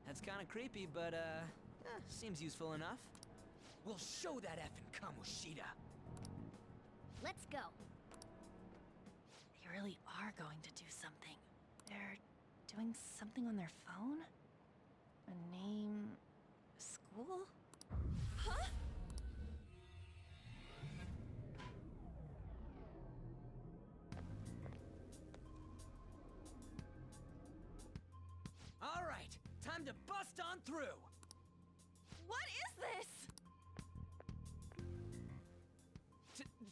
That's kinda creepy, but seems useful enough. We'll show that effing Kamoshida. Let's go. They really are going to do something. They're doing something on their phone? A name... school? Huh? All right, time to bust on through. What is this?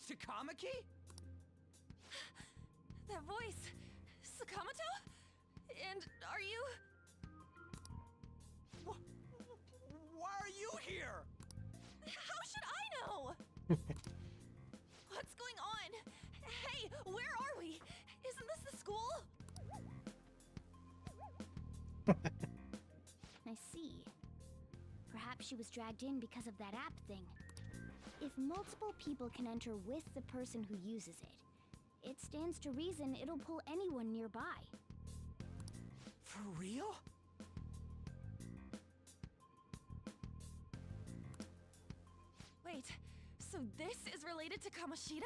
Takamaki? That voice... Sakamoto? And are you... Why are you here? How should I know? What's going on? Hey, where are we? Isn't this the school? I see. Perhaps she was dragged in because of that app thing. If multiple people can enter with the person who uses it, it stands to reason it'll pull anyone nearby. For real? Wait, so this is related to Kamoshida?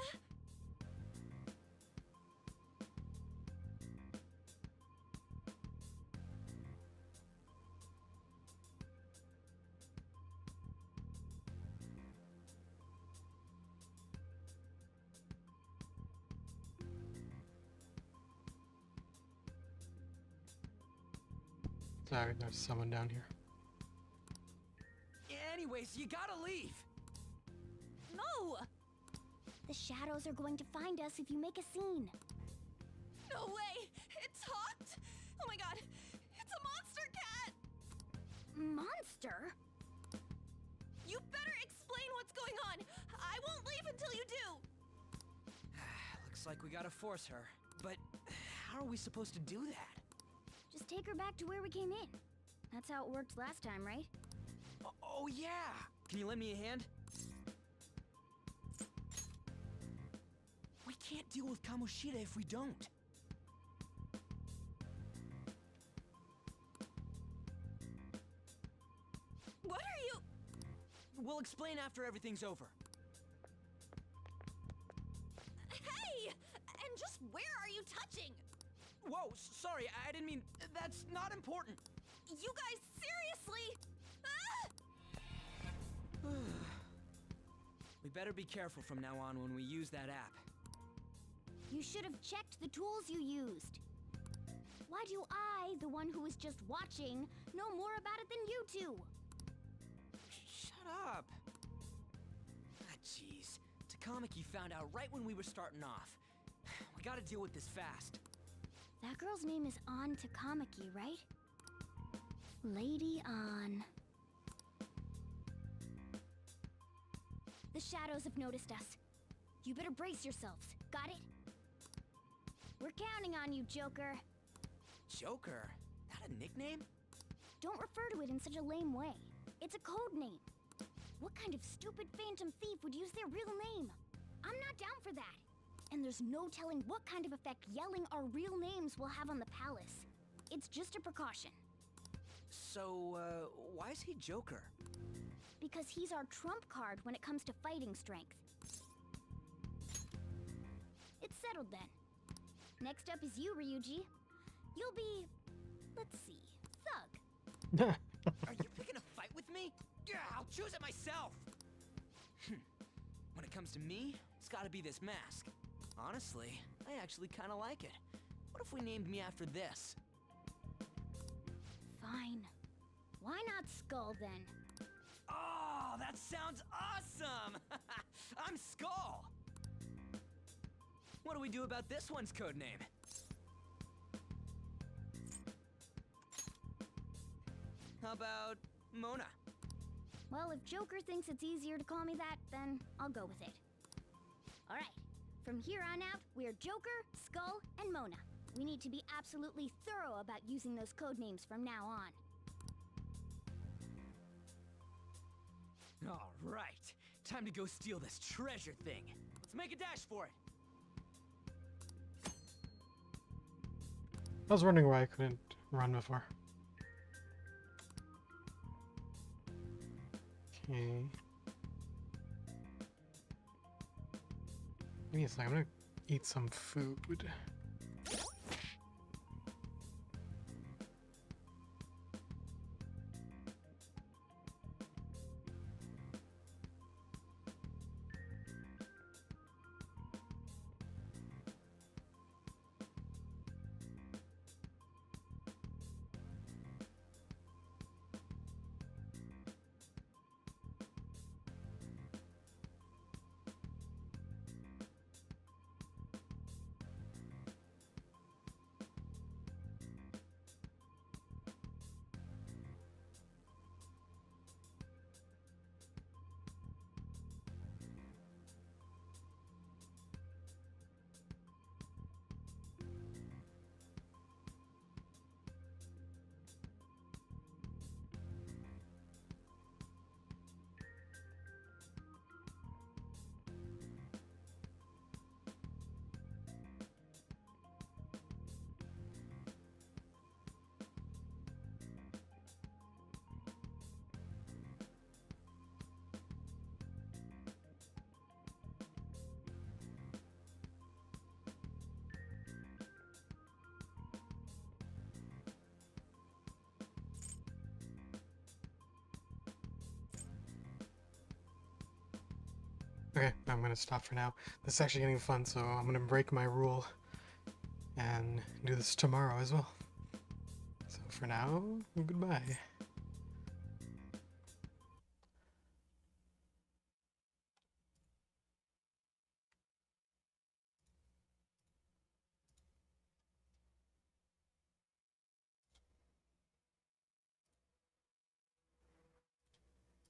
Sorry, there's someone down here. Anyways, you gotta leave. No! The shadows are going to find us if you make a scene. No way! It talked! Oh my god! It's a monster cat! Monster? You better explain what's going on! I won't leave until you do! Looks like we gotta force her. But how are we supposed to do that? Just take her back to where we came in. That's how it worked last time, right? Oh yeah! Can you lend me a hand? We can't deal with Kamoshida if we don't. What are you... We'll explain after everything's over. Hey! And just where are you touching? Whoa, sorry, I didn't mean... That's not important. You guys, seriously? Ah! We better be careful from now on when we use that app. You should have checked the tools you used. Why do I, the one who was just watching, know more about it than you two? Shut up. Ah, jeez. Takamaki found out right when we were starting off. We gotta deal with this fast. That girl's name is An Takamaki, right? Lady An. The shadows have noticed us. You better brace yourselves. Got it? We're counting on you, Joker. Joker? That a nickname? Don't refer to it in such a lame way. It's a code name. What kind of stupid phantom thief would use their real name? I'm not down for that. And there's no telling what kind of effect yelling our real names will have on the palace. It's just a precaution. So, why is he Joker? because he's our trump card when it comes to fighting strength. It's settled then. Next up is you, Ryuji. You'll be, let's see, Thug. Are you picking a fight with me? Yeah, I'll choose it myself! When it comes to me, it's gotta be this mask. Honestly, I actually kinda like it. What if we named me after this? Fine. Why not Skull then? Oh, that sounds awesome! I'm Skull! What do we do about this one's codename? How about Mona? Well, if Joker thinks it's easier to call me that, then I'll go with it. Alright, from here on out, we're Joker, Skull, and Mona. We need to be absolutely thorough about using those codenames from now on. Alright, time to go steal this treasure thing. Let's make a dash for it. I was wondering why I couldn't run before. Okay. Give me a second, I'm gonna eat some food. Okay, I'm gonna stop for now. This is actually getting fun, so I'm gonna break my rule and do this tomorrow as well. So for now, goodbye.